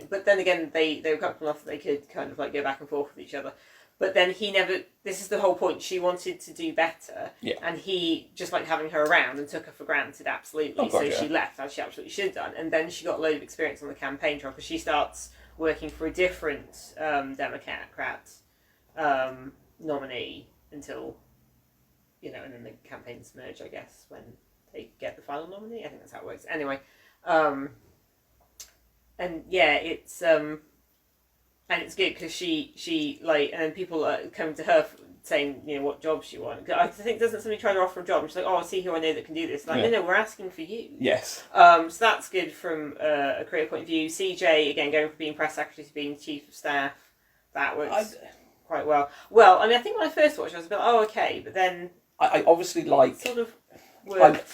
But then again, they were comfortable enough that they could kind of like go back and forth with each other. But then he never. This is the whole point. She wanted to do better, and he just liked having her around and took her for granted. Absolutely. She left, as she absolutely should have done. And then she got a load of experience on the campaign trail because she starts working for a different Democrat nominee until and then the campaigns merge, I guess, when they get the final nominee. I think that's how it works. Anyway, it's good because she and then people are coming to her saying, what job she wants. I think doesn't somebody try to offer a job? And she's like, I'll see who I know that can do this. Like, no, we're asking for you. Yes. So that's good from a career point of view. CJ, again, going from being press secretary to being chief of staff, that works quite well. Well, I mean, I think when I first watched it, I was a bit like, okay, but then I obviously like sort of worked.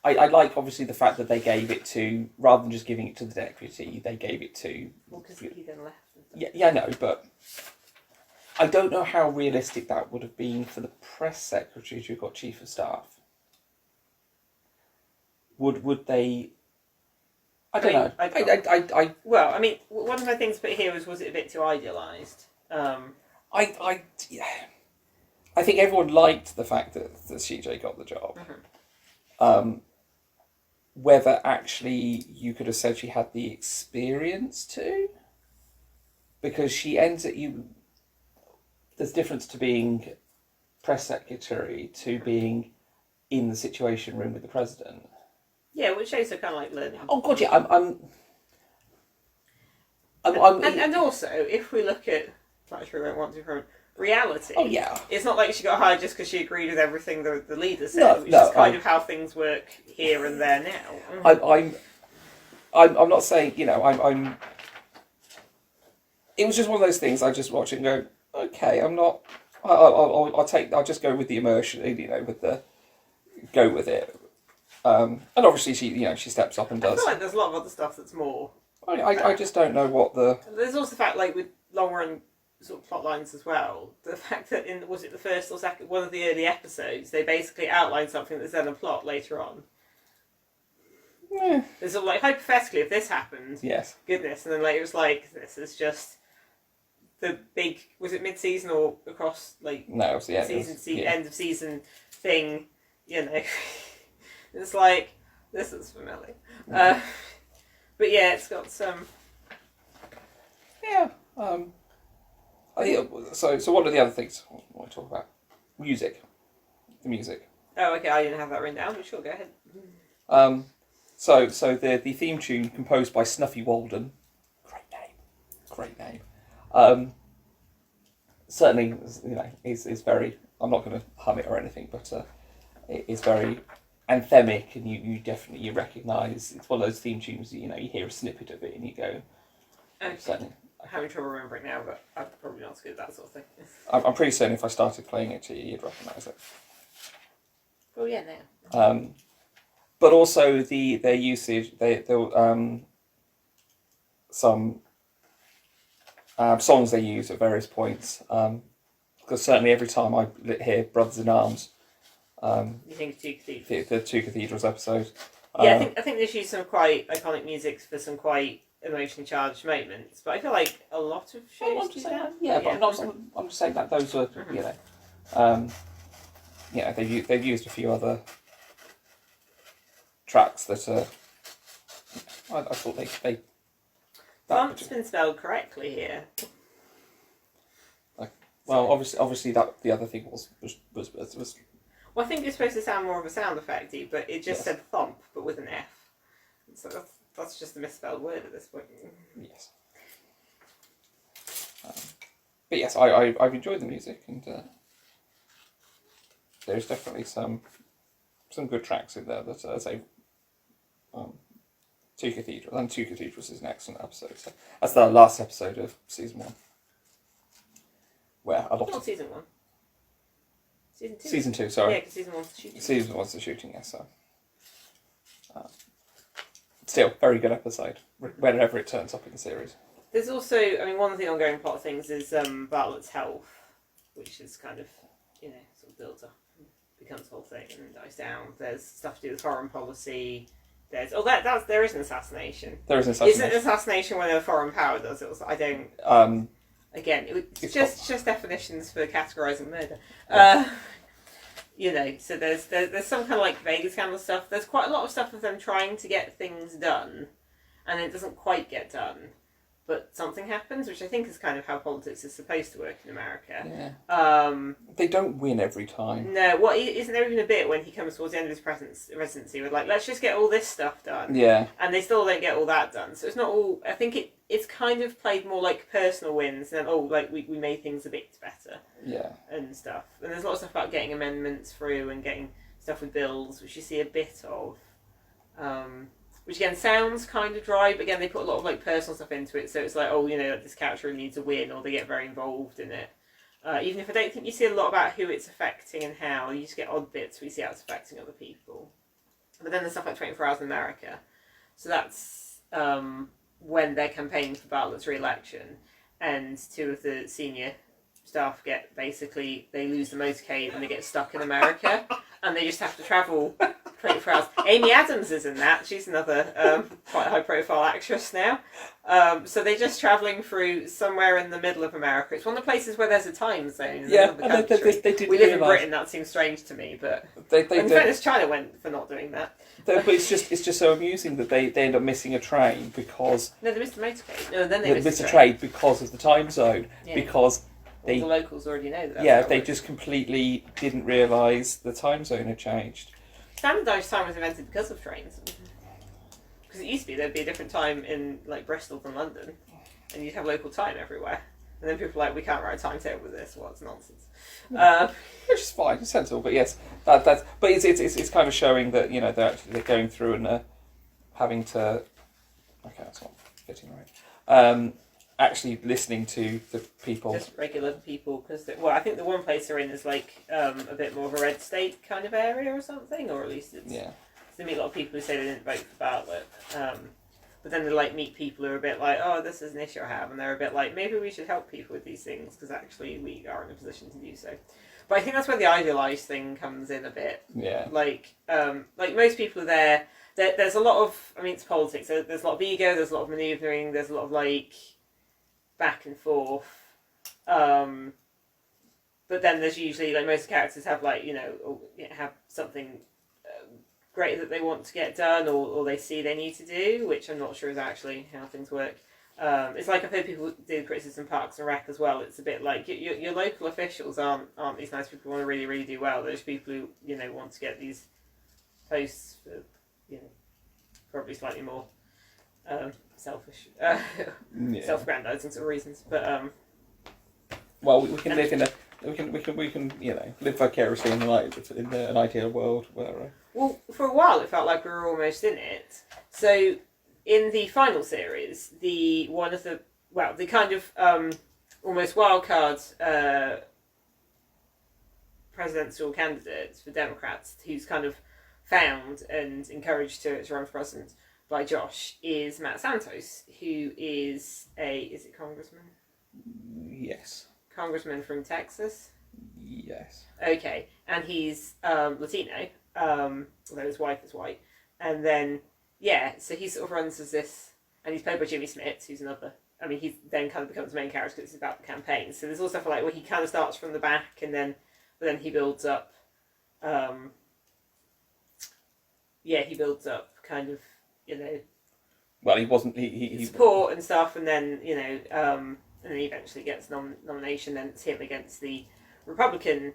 I like obviously the fact that they gave it to, rather than just giving it to the deputy, they gave it to. Well, because he then left. Yeah, no, but I don't know how realistic that would have been for the press secretary who got chief of staff. would they? I don't know. I well, I mean, one of my things put here was it a bit too idealised? I think everyone liked the fact that CJ got the job. Whether actually you could have said she had the experience to, because she ends at you. There's a difference to being press secretary to being in the Situation Room with the president. Yeah, which shows her kind of like learning. Oh God, yeah, and also, if we look at Flash, we won't want to from reality. Oh yeah, it's not like she got hired just because she agreed with everything the leader said. No, which is kind of how things work here and there now. I'm not saying, you know, I'm. It was just one of those things. I just watch it and go, okay, I'm not. I'll just go with the immersion, you know, go with it. And obviously she steps up and does. I feel like there's a lot of other stuff that's more. I just don't know what the. There's also the fact, like with long run sort of plot lines as well. The fact that was it the first or second one of the early episodes, they basically outlined something that's then a plot later on. Yeah. There's sort of like hypothetically, if this happened, yes, goodness, and then later it's like this is just the big. Was it mid-season or across like? No, it was the end. End of season thing. You know. It's like, this is familiar. But yeah, it's got some... Yeah. I think, so one of the other things I want to talk about. Music. The music. Oh, okay, I didn't have that written down, but sure, go ahead. So the theme tune composed by Snuffy Walden. Great name. Certainly, you know, is very... I'm not going to hum it or anything, but it is very... anthemic, and you definitely recognise it's one of those theme tunes. You know, you hear a snippet of it and you go. Okay. Certainly, I'm having trouble remembering now, but I'm probably not as good at that sort of thing. I'm pretty certain if I started playing it to you, you'd recognise it. Oh yeah, now. But also their usage. Some songs they use at various points. Because certainly every time I hear Brothers in Arms. You think Two Cathedrals? The Two Cathedrals episode. Yeah, I think there's used some quite iconic music for some quite emotionally charged moments, but I feel like a lot of shows do that. I'm just saying that those are they've used a few other tracks that I thought they. Thump's been spelled correctly here. Well, obviously that the other thing was. Well, I think it's supposed to sound more of a sound effecty, but it just said thump, but with an F. So that's just a misspelled word at this point. Yes. But yes, I've enjoyed the music, and there's definitely some good tracks in there that say Two Cathedrals, and Two Cathedrals is an excellent episode. So that's the last episode of season 1. Where a lot Not season 1. Season 2? Season 2, sorry. Yeah, because season 1's the shooting. Season 1's the shooting, yes. So. Still, very good episode, whenever it turns up in the series. There's also, I mean, one of the ongoing plot things is Bartlett's health, which is kind of, sort of builds up, becomes a whole thing, and then dies down. There's stuff to do with foreign policy. There is an assassination. There is an assassination. Isn't an assassination when a foreign power does it? I don't... Again, it's just definitions for categorising murder. Yeah. So there's some kind of like Vegas scandal stuff. There's quite a lot of stuff of them trying to get things done, and it doesn't quite get done. But something happens, which I think is kind of how politics is supposed to work in America. Yeah. They don't win every time. No, isn't there even a bit when he comes towards the end of his presidency with like, let's just get all this stuff done. Yeah. And they still don't get all that done. So it's not all. I think it's kind of played more like personal wins and we made things a bit better. Yeah. And stuff. And there's a lot of stuff about getting amendments through and getting stuff with bills, which you see a bit of. Which again sounds kind of dry, but again they put a lot of like personal stuff into it, so it's like, this character really needs a win, or they get very involved in it. Even if I don't think you see a lot about who it's affecting and how, you just get odd bits where you see how it's affecting other people. But then there's stuff like 24 Hours in America. So that's when they're campaigning for Bartlett's re-election, and 2 of the senior staff they lose the motorcade and they get stuck in America, and they just have to travel profiles. Amy Adams is in that. She's another quite high-profile actress now. So they're just travelling through somewhere in the middle of America. It's one of the places where there's a time zone in the middle of the country. They did we live in Britain. That seems strange to me, but in fairness, China went for not doing that. But it's just so amusing that they end up missing a train because no, they missed the motorcade. No, then they missed a train because of the time zone because. The locals already know that. Yeah, they just completely didn't realise the time zone had changed. Standardised time was invented because of trains. Because it used to be there'd be a different time in like Bristol than London, and you'd have local time everywhere. And then people were like, we can't write a timetable with this. Well, it's nonsense. Which is fine, it's sensible. But yes, that's. But it's kind of showing that they're going through and having to. Okay, that's not fitting right. Actually listening to the people. Just regular people, because I think the one place they're in is like a bit more of a red state kind of area or something, or at least it's. Yeah. They meet a lot of people who say they didn't vote for Bartlett, but then they like meet people who are a bit like, oh, this is an issue I have, and they're a bit like, maybe we should help people with these things because actually we are in a position to do so. But I think that's where the idealised thing comes in a bit. Yeah. Like most people are there. There's a lot of, I mean, it's politics. There's a lot of ego. There's a lot of manoeuvring. There's a lot of like. Back and forth, but then there's usually like most characters have like have something great that they want to get done or they see they need to do, which I'm not sure is actually how things work. It's like I've heard people do criticism Parks and Rec as well. It's a bit like your local officials aren't these nice people who want to really really do well. Those people who want to get these posts for probably slightly more. Selfish, self-aggrandizing sort of reasons, but well, we can live in we can live vicariously in an ideal world, whatever. Well, for a while it felt like we were almost in it. So in the final series, the kind of almost wild card presidential candidates for Democrats, who's kind of found and encouraged to run for president by Josh, is Matt Santos, who is is it congressman? Yes. Congressman from Texas? Yes. Okay, and he's Latino, although his wife is white. And then, so he sort of runs as this, and he's played by Jimmy Smits, who's another, I mean, he then kind of becomes the main character because it's about the campaign. So there's all stuff like where he kind of starts from the back, but then he builds up, he builds up kind of, well, he wasn't. He support and stuff, and then and then he eventually gets nomination. Then it's him against the Republican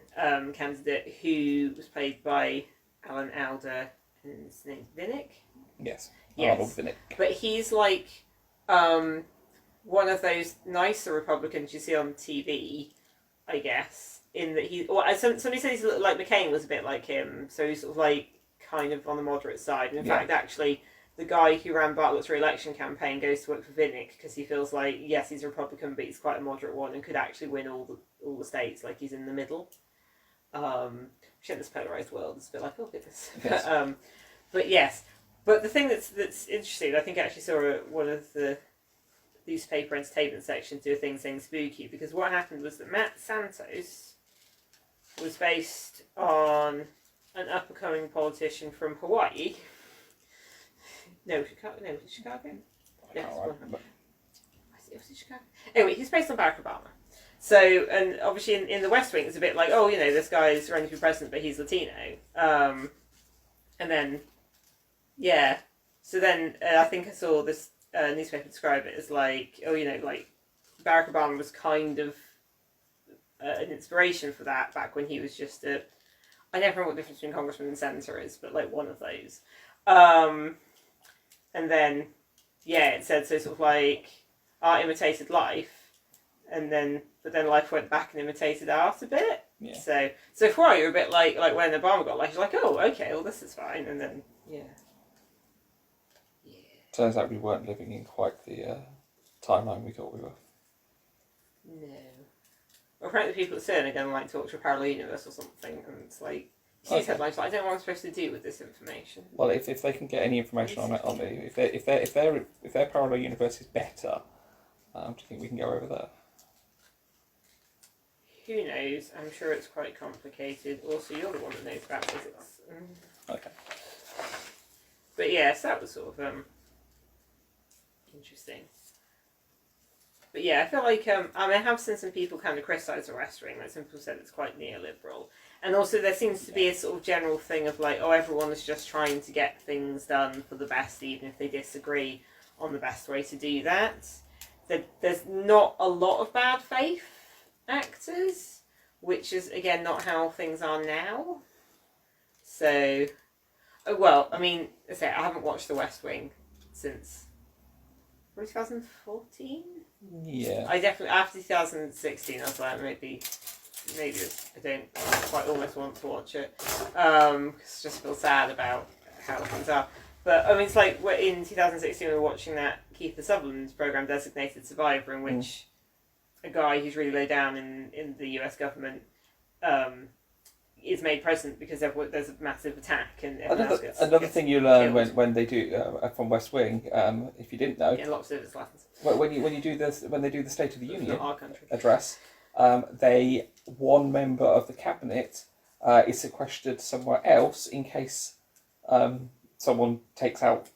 candidate who was played by Alan Alda, and his name's Vinnick. Yes. Yes. Vinnick. But he's like one of those nicer Republicans you see on TV, I guess. In that somebody said he's a little like McCain was a bit like him, so he's sort of like kind of on the moderate side. And in fact, actually. The guy who ran Bartlett's re-election campaign goes to work for Vinnick because he feels like, yes, he's a Republican, but he's quite a moderate one and could actually win all the states. Like he's in the middle. Which in this polarised world is a bit like, oh goodness. Yes. But yes, but the thing that's interesting, I think I actually saw one of the newspaper entertainment section do a thing saying spooky, because what happened was that Matt Santos was based on an up-and-coming politician from Hawaii. No, Chicago. No, Chicago. Yes, was it Chicago? Anyway, he's based on Barack Obama. So, and obviously in the West Wing, it's a bit like, oh, this guy's running for president, but he's Latino. And then, so then I think I saw this newspaper describe it as like, oh, like Barack Obama was kind of an inspiration for that back when he was just I never know what the difference between congressman and senator is, but like one of those. And then, it said so sort of like art imitated life, but then life went back and imitated art a bit. Yeah. So for a while you're a bit like when Obama got elected, you're like, oh, okay, well this is fine, and then Turns out we weren't living in quite the timeline we thought we were. No. Well, apparently people at CERN are going to like talk to a parallel universe or something, and it's like. These headlines, I don't know what I'm supposed to do with this information. Well, if they can get any information on it, if their parallel universe is better, do you think we can go over there? Who knows? I'm sure it's quite complicated. Also, you're the one that knows about physics. Okay. But yeah, so that was sort of interesting. But yeah, I feel like I have seen some people kind of criticise the West Wing. Like some people said it's quite neoliberal, and also there seems to be a sort of general thing of like, oh, everyone is just trying to get things done for the best, even if they disagree on the best way to do that. There's not a lot of bad faith actors, which is again not how things are now. So, well, I mean, I say I haven't watched The West Wing since 2014. Yeah. I definitely after 2016. I was like, maybe I don't quite almost want to watch it. Cause I just feel sad about how things are. But I mean, it's like in 2016 we were watching that Keith Sutherland's program, Designated Survivor, in which a guy who's really low down in the US government is made president because there's a massive attack and another thing you learn when they do from West Wing, if you didn't know, yeah, lots of it's lessons. when they do the State of the Union our country address, one member of the cabinet is sequestered somewhere else in case someone takes out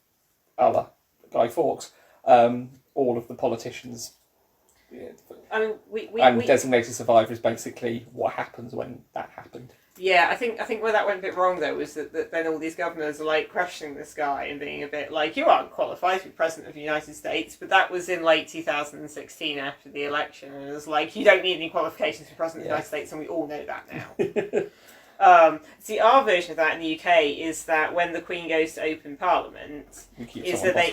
Guy Fawkes. All of the politicians. Yeah, I mean, Designated Survivor is basically what happens when that happened. Yeah, I think where that went a bit wrong though was that then all these governors are like questioning this guy and being a bit like, you aren't qualified to be president of the United States, but that was in late 2016 after the election, and it was like, you don't need any qualifications to be president of the United States, and we all know that now. See, our version of that in the UK is that when the Queen goes to open Parliament, is that an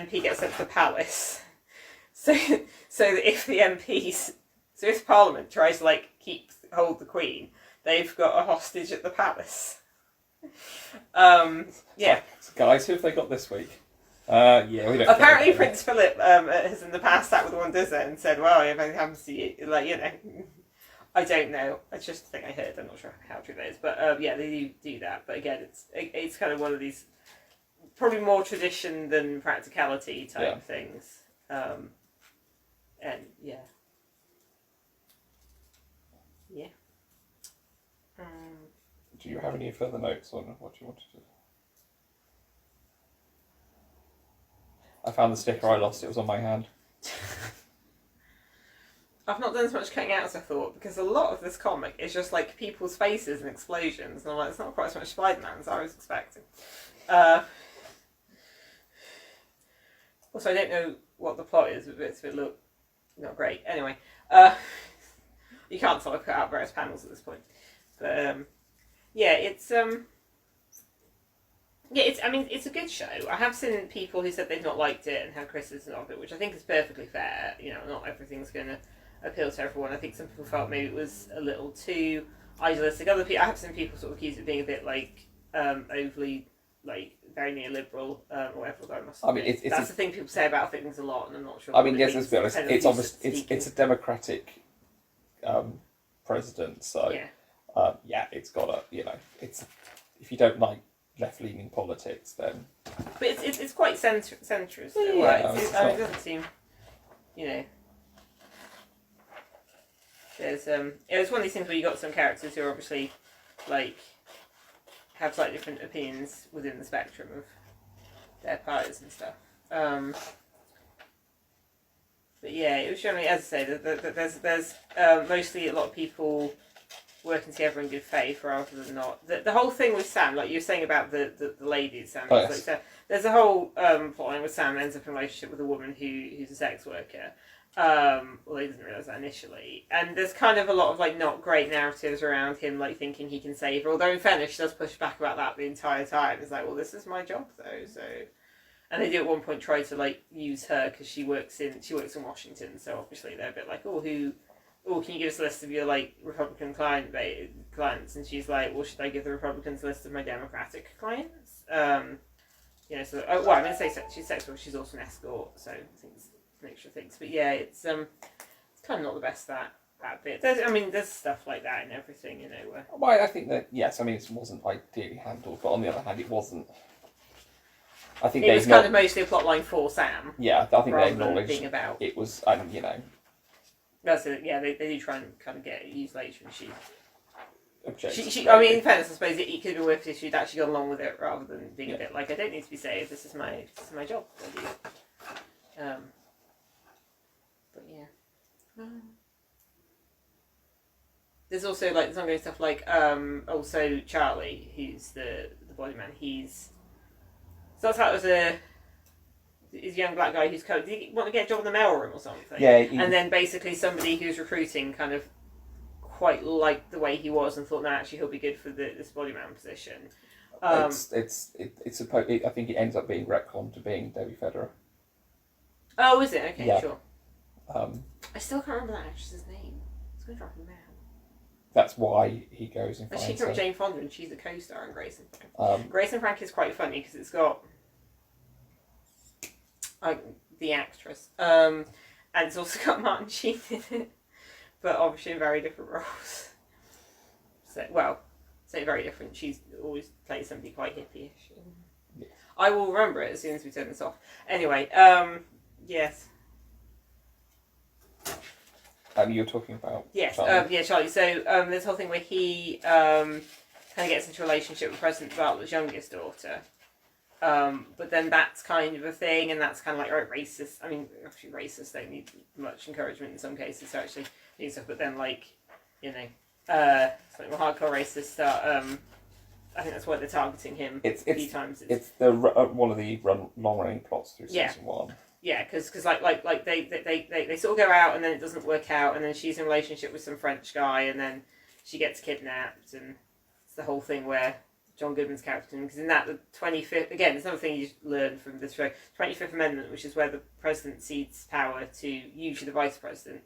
MP gets sent to the palace, so that if the MPs, so if Parliament tries to like hold the Queen, they've got a hostage at the palace. Yeah. So guys, who have they got this week? Yeah, we don't. Apparently, Prince Philip has in the past sat with one does it and said, "Well, if anything happens to you, like I don't know. It's just a thing I heard. I'm not sure how true that is, but yeah, they do that. But again, it's kind of one of these probably more tradition than practicality type things. And yeah. Yeah. Do you have any further notes on what you wanted to do? I found the sticker I lost. It was on my hand. I've not done as much cutting out as I thought, because a lot of this comic is just like people's faces and explosions, and I'm like, it's not quite as much Spider-Man as I was expecting. Also, I don't know what the plot is, but bits of it look not great. Anyway, you can't tell I've cut out various panels at this point. But yeah, it's I mean, it's a good show. I have seen people who said they've not liked it and had criticism of it, which I think is perfectly fair. You know, not everything's going to appeal to everyone. I think some people felt maybe it was a little too idealistic. Other people, I have seen people sort of accuse it of being a bit like overly like very neoliberal or whatever. I mean, that's the thing people say about things a lot, and I'm not sure. I mean, yes, let's be honest. It's obvious. It's a democratic president, so yeah, it's got it's if you don't like left-leaning politics, then. But it's quite centrist. Yeah, it doesn't seem, There's it's one of these things where you got some characters who are obviously like have slightly different opinions within the spectrum of their parties and stuff. But yeah, it was generally, as I say, there's mostly a lot of people working together in good faith rather than not. The whole thing with Sam, like you were saying about the lady, Sam, yes. There's a whole plotline with Sam ends up in a relationship with a woman who's a sex worker. Well, he doesn't realise that initially. And there's kind of a lot of like not great narratives around him like thinking he can save her. Although in fairness, she does push back about that the entire time. It's like, well, this is my job though, so. And they do at one point try to like use her because she works in Washington, so obviously they're a bit like, can you give us a list of your like Republican clients? And she's like, well, should I give the Republicans a list of my Democratic clients? I'm going to say she's sex worker, she's also an escort, so things, extra things. But yeah, it's kind of not the best that bit. There's stuff like that in everything, where. Well, I think that yes, it wasn't ideally handled, but on the other hand, it wasn't. I think it was kind of mostly a plotline for Sam. Yeah, I think they acknowledged being about it was, That's it. Yeah, they do try and kind of get it used later, and she objectively. I mean, in fairness, I suppose it could be worth if she'd actually gone along with it rather than being a bit like, I don't need to be saved. This is my job. But yeah. There's also like there's ongoing stuff like also Charlie, who's the body man. So that's how it was his young black guy who's did he want to get a job in the mailroom or something? Yeah. And then basically somebody who's recruiting kind of quite liked the way he was and thought, no, actually he'll be good for this body man position. It's I think it ends up being retconned to being Debbie Federer. Oh, is it? Okay, yeah. Sure. I still can't remember that actress's name. It's going to drop him now. That's why he goes and finds She her. from Jane Fonda, and she's a co-star in Grace and Frank. Grace and Frank is quite funny because it's got the actress, and it's also got Martin Sheen in it, but obviously in very different roles. Say very different. She's always plays somebody quite hippie-ish. Yes. I will remember it as soon as we turn this off. Anyway, yes. You're talking about Charlie. Charlie. So this whole thing where he kind of gets into a relationship with President Bartlett's youngest daughter, but then that's kind of a thing, and that's kind of like racist. I mean, actually, racists don't need much encouragement in some cases to actually do stuff. But then, like, something more hardcore racists start. I think that's why they're targeting him a few times. It's the one of the long-running plots through season 1. Yeah, because they sort of go out and then it doesn't work out, and then she's in a relationship with some French guy, and then she gets kidnapped, and it's the whole thing where John Goodman's character, because in that the 25th, again, there's another thing you learn from this show, 25th Amendment, which is where the president cedes power to usually the vice president,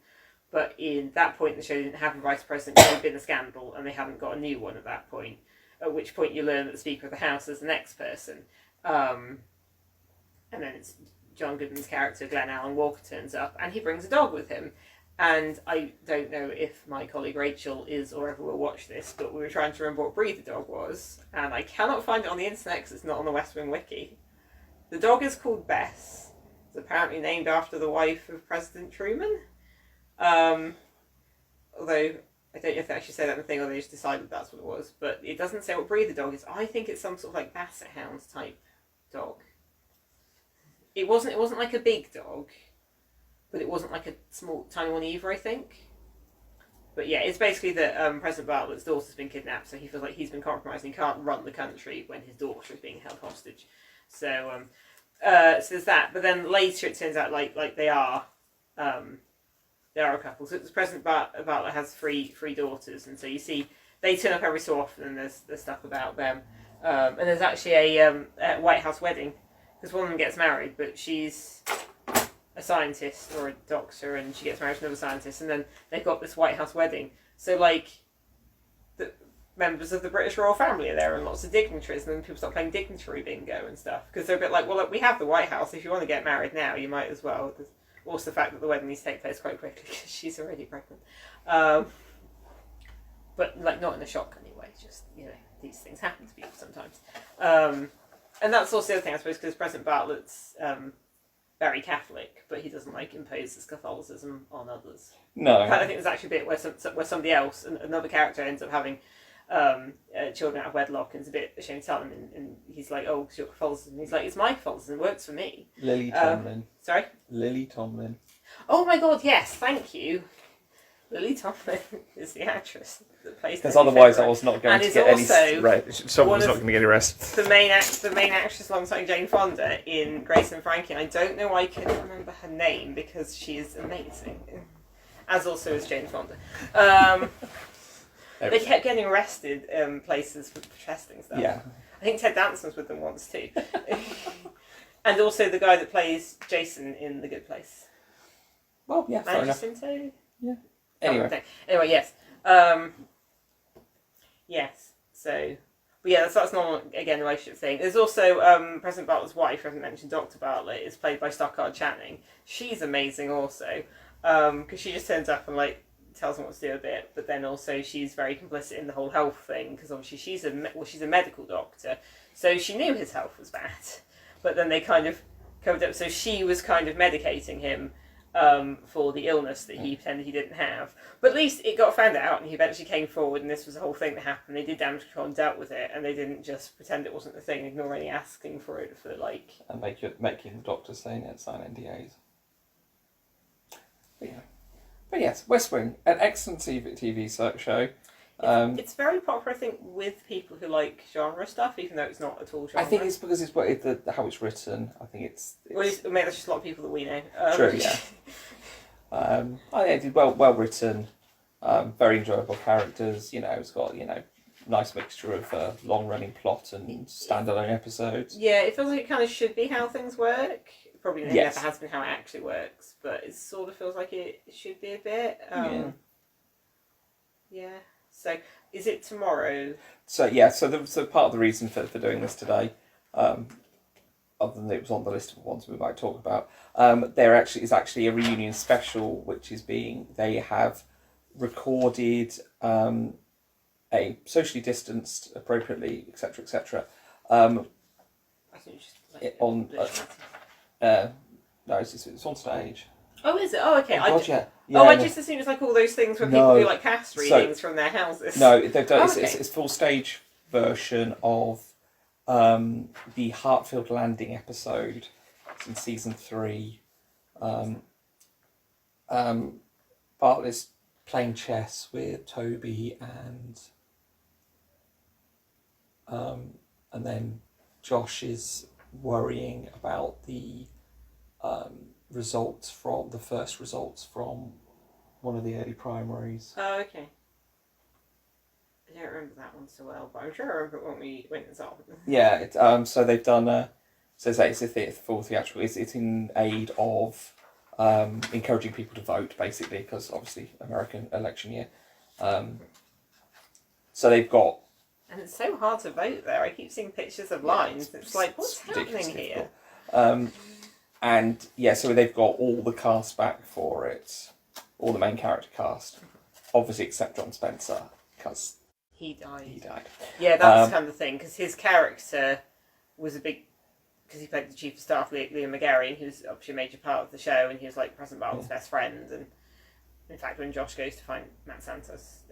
but in that point the show didn't have a vice president, there had been a scandal, and they haven't got a new one at that point, at which point you learn that the Speaker of the House is the next person, and then it's John Goodman's character, Glenn Allen Walker, turns up, and he brings a dog with him. And I don't know if my colleague Rachel is or ever will watch this, but we were trying to remember what breed the dog was, and I cannot find it on the internet because it's not on the West Wing wiki. The dog is called Bess. It's apparently named after the wife of President Truman. Although, I don't know if they actually say that in the thing or they just decided that's what it was, but it doesn't say what breed the dog is. I think it's some sort of like Basset Hound type dog. It wasn't like a big dog, but it wasn't like a small, tiny one either, I think. But yeah, it's basically that President Bartlett's daughter's been kidnapped, so he feels like he's been compromised and he can't run the country when his daughter is being held hostage. So there's that. But then later it turns out like they are a couple. So it's President Bartlett has three daughters, and so you see they turn up every so often, and there's stuff about them. And there's actually a White House wedding. Because one of them gets married, but she's a scientist or a doctor, and she gets married to another scientist, and then they've got this White House wedding. So, like, the members of the British royal family are there, and lots of dignitaries, and then people start playing dignitary bingo and stuff. Because they're a bit like, well, look, we have the White House. If you want to get married now, you might as well. There's also the fact that the wedding needs to take place quite quickly because she's already pregnant. But, like, not in a shock anyway. Just, these things happen to people sometimes. And that's also the other thing, I suppose, because President Bartlett's very Catholic, but he doesn't impose his Catholicism on others. No. In fact, I think there's actually a bit where somebody else, another character, ends up having children out of wedlock, and it's a bit ashamed to tell him, and he's like, "Oh, because your Catholicism." And he's like, "It's my Catholicism. It works for me." Lily Tomlin. Sorry. Lily Tomlin. Oh my God! Yes, thank you. Lily Tomlin is the actress that plays. Because otherwise, I was not going to get any rest. Someone was not going to get any rest. The main actress alongside Jane Fonda in Grace and Frankie. I don't know why I couldn't remember her name because she is amazing, as also is Jane Fonda. They kept getting arrested places for protesting stuff. Yeah. I think Ted Danson was with them once too, and also the guy that plays Jason in The Good Place. Well, yeah, fair enough. Yeah. Anyway, yes. Yes, so... But yeah, that's not, again, a relationship thing. There's also President Bartlett's wife, I haven't mentioned, Dr. Bartlett, is played by Stockard Channing. She's amazing also, because she just turns up and, tells them what to do a bit, but then also she's very complicit in the whole health thing, because obviously she's a medical doctor, so she knew his health was bad, but then they kind of covered up, so she was kind of medicating him, for the illness that he pretended he didn't have. But at least it got found out, and he eventually came forward, and this was the whole thing that happened. They did damage control and dealt with it, and they didn't just pretend it wasn't a thing, ignore any asking for it for like. And making the doctors sign NDAs. But yes, West Wing, an excellent TV show. It's very popular, I think, with people who like genre stuff, even though it's not at all genre. I think it's because it's how it's written. I think it's well, maybe there's just a lot of people that we know. True, yeah. I think it's well written, very enjoyable characters. It's got nice mixture of long running plot and standalone episodes. Yeah, it feels like it kind of should be how things work. Probably Yes. never has been how it actually works, but it sort of feels like it should be a bit. Yeah. So, is it tomorrow? So yeah, so part of the reason for doing this today, other than it was on the list of ones we might talk about, there is actually a reunion special which is they have recorded a socially distanced, appropriately, etc. I think No, it's on stage. Oh, is it? Oh, okay. Oh, God, yeah. I just assumed it's like all those things where people do like cast readings from their houses. No, they've done. Okay. It's full stage version of the Hartfield Landing episode. It's in season 3. Bartlett's playing chess with Toby and then Josh is worrying about the first results from one of the early primaries. Oh, okay. I don't remember that one so well, but I'm sure I remember when we went and saw it. Yeah, so they've done so it's a full theatrical. It's in aid of encouraging people to vote, basically, because obviously American election year. So they've got. And it's so hard to vote there. I keep seeing pictures of lines. It's like, what's happening here? And yeah, so they've got all the cast back for it, all the main character cast, obviously except John Spencer, because he died. Yeah, that's kind of the thing, because his character was because he played the chief of staff, Liam McGarry, and he was obviously a major part of the show, and he was like President Bartlett's best friend. And in fact, when Josh goes to find Matt Santos,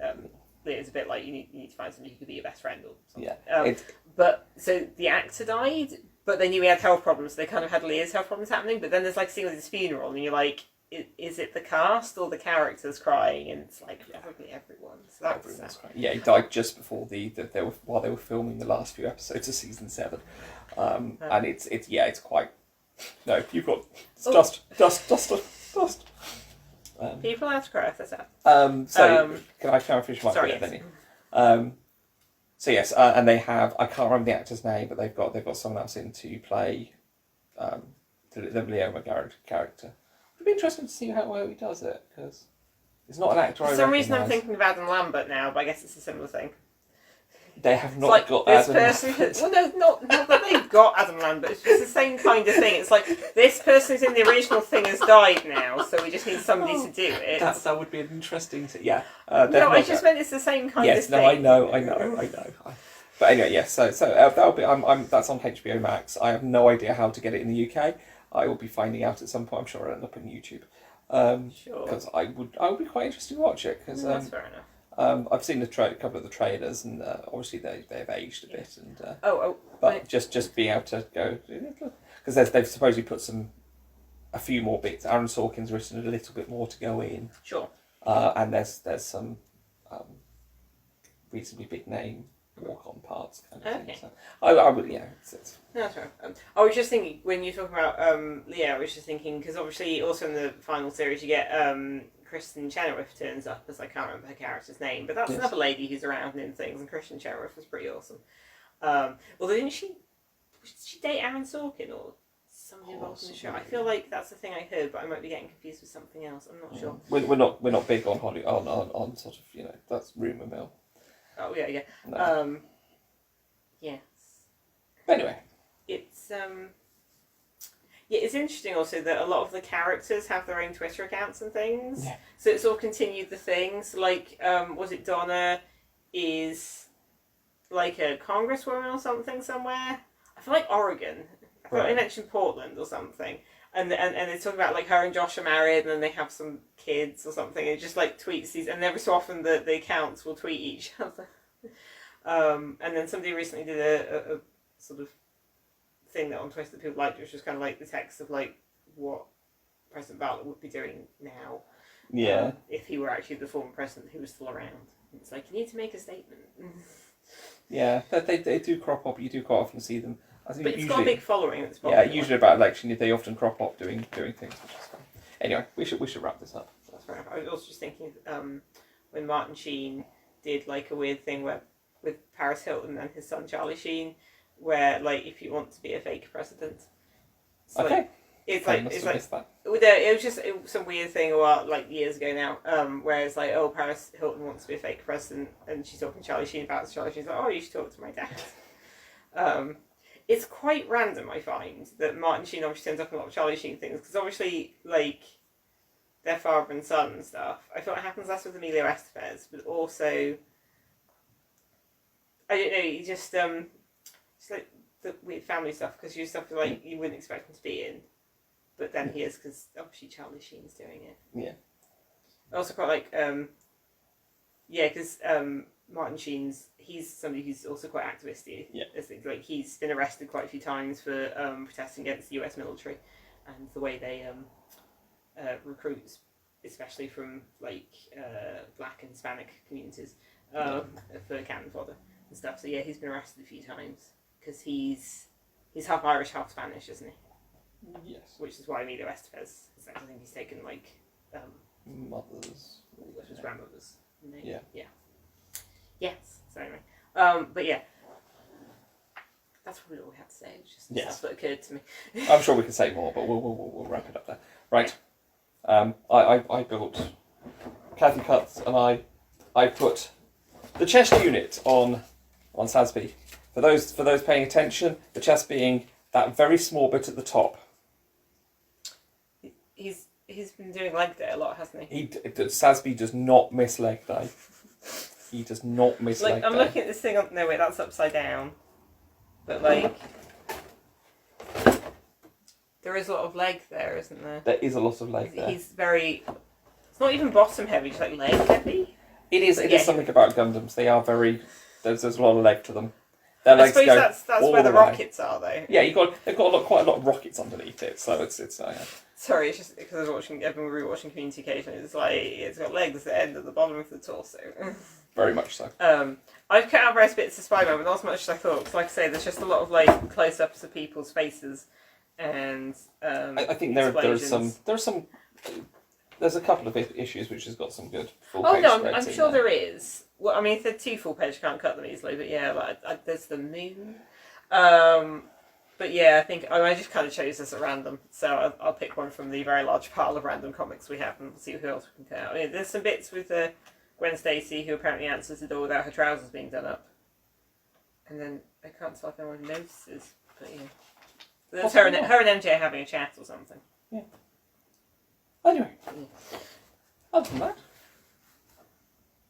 it's a bit like you need to find somebody who could be your best friend or something. Yeah. But so the actor died, but they knew he had health problems. They kind of had Leah's health problems happening. But then there's like a scene with his funeral, and you're like, is it the cast or the characters crying? And it's like probably everyone. So that's crying. Yeah, he died just before while they were filming the last few episodes of season 7, and it's quite. No, you've got dust. People have to cry if they're sad. Can I finish my bit then? So yes, and they have, I can't remember the actor's name, but they've got someone else in to play the Leo McGarry character. It'd be interesting to see how well he does it, because it's not an actor For some reason I'm thinking of Adam Lambert now, but I guess it's a similar thing. They have not got Adam Lambert. Well, no, not that they've got Adam Lambert. It's just the same kind of thing. It's like, this person who's in the original thing has died now, so we just need somebody to do it. That would be an interesting... Yeah. No, I just meant it's the same kind of thing. Yes, no, I know. But anyway, yes, so that'll be... that's on HBO Max. I have no idea how to get it in the UK. I will be finding out at some point. I'm sure it'll end up on YouTube. Sure. Because I would be quite interested to watch it. Cause, that's fair enough. I've seen a couple of the trailers, and obviously they've aged a bit. And but just being able to go, because they've supposedly put a few more bits. Aaron Sorkin's written a little bit more to go in. Sure. And there's some reasonably big name walk-on parts kind of thing. So I would, yeah. It's... No, that's right. I was just thinking, when you're talking about Leo, I was just thinking, because obviously also in the final series you get Kristen Chenoweth turns up, as I can't remember her character's name, but that's another lady who's around in things, and Kristen Chenoweth was pretty awesome. Although did she date Aaron Sorkin or somebody involved in the show? I feel like that's the thing I heard, but I might be getting confused with something else. I'm not sure. We're not big on Hollywood on sort of that's rumour mill. Oh yeah. No. Yes. Anyway, it's it's interesting also that a lot of the characters have their own Twitter accounts and things. Yeah. So it's all continued the things. Like, was it Donna is like a congresswoman or something somewhere? I feel like Oregon. I thought I mentioned Portland or something. and they talk about like her and Josh are married, and then they have some kids or something. And just like tweets these, and every so often the accounts will tweet each other. And then somebody recently did a sort of thing that on Twitter that people liked, which was kind of like the text of like what President Bartlett would be doing now. Yeah. If he were actually the former president who was still around. It's like, you need to make a statement. Yeah, they do crop up. You do quite often see them. I think But it's usually, got a big following. That's popular. yeah, usually about election, they often crop up doing things, which is fun. Anyway, we should wrap this up. That's fair enough. I was also just thinking when Martin Sheen did like a weird thing where with Paris Hilton and his son Charlie Sheen, where like if you want to be a fake president, it's Okay. like, it's like that. it was just some weird thing a while, like years ago now, where it's like, oh, Paris Hilton wants to be a fake president, and she's talking to Charlie Sheen about it. Charlie Sheen's like, oh, you should talk to my dad. It's quite random, I find, that Martin Sheen obviously ends up in a lot of Charlie Sheen things, because obviously, like, their father and son and stuff, I feel it happens less with Emilio Estevez, but also, I don't know, you just like the weird family stuff, because you stuff like you wouldn't expect him to be in, but then he is, because obviously Charlie Sheen's doing it. Yeah. I also quite like, because Martin Sheen's, he's somebody who's also quite activisty. Yeah. Like he's been arrested quite a few times for protesting against the US military and the way they recruit, especially from like black and Hispanic communities for cannon fodder and stuff. So yeah, he's been arrested a few times because he's half Irish, half Spanish, isn't he? Yes. Which is why Emilio Estevez, I think he's taken like Mothers. his grandmother's name. Yeah. Yeah. Yes. So anyway, but yeah, that's probably all we had to say. It was just stuff that occurred to me. I'm sure we can say more, but we'll wrap it up there. Right. I built Cathy cuts, and I put the chest unit on Sazabi. For those paying attention, the chest being that very small bit at the top. He's been doing leg day a lot, hasn't he? Sazabi does not miss leg day. He does not miss leg day. I'm looking at this thing on. No wait, that's upside down. But like, there is a lot of leg there, isn't there? There is a lot of leg there. He's very. It's not even bottom heavy; it's like leg heavy. It is. It is something about Gundams. They are very. There's a lot of leg to them. Their legs I suppose go that's where the rockets are, though. Yeah, they've got quite a lot of rockets underneath it, so it's. Sorry, it's just because I've been rewatching Community occasionally. It's like it's got legs at the end at the bottom of the torso. Very much so. I've cut out various bits of Spider-Man, but not as much as I thought. Cause like I say, there's just a lot of like close-ups of people's faces, and I think there's a couple of issues which has got some good full page. Oh no, I'm sure there is. Well, I mean, if they're too full page, I can't cut them easily. But yeah, like there's the moon. But yeah, I think I just kind of chose this at random, so I'll pick one from the very large pile of random comics we have, and we'll see who else we can cut out. I mean, there's some bits with Gwen Stacy, who apparently answers the door without her trousers being done up, and then I can't tell if anyone notices, but yeah, there's her and MJ having a chat or something. Yeah. Anyway, other than that,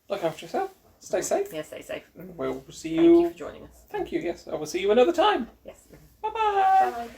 look after yourself. Stay safe. Yeah, stay safe. We'll see you. Thank you for joining us. Thank you. Yes, I will see you another time. Yes. Bye-bye. Bye.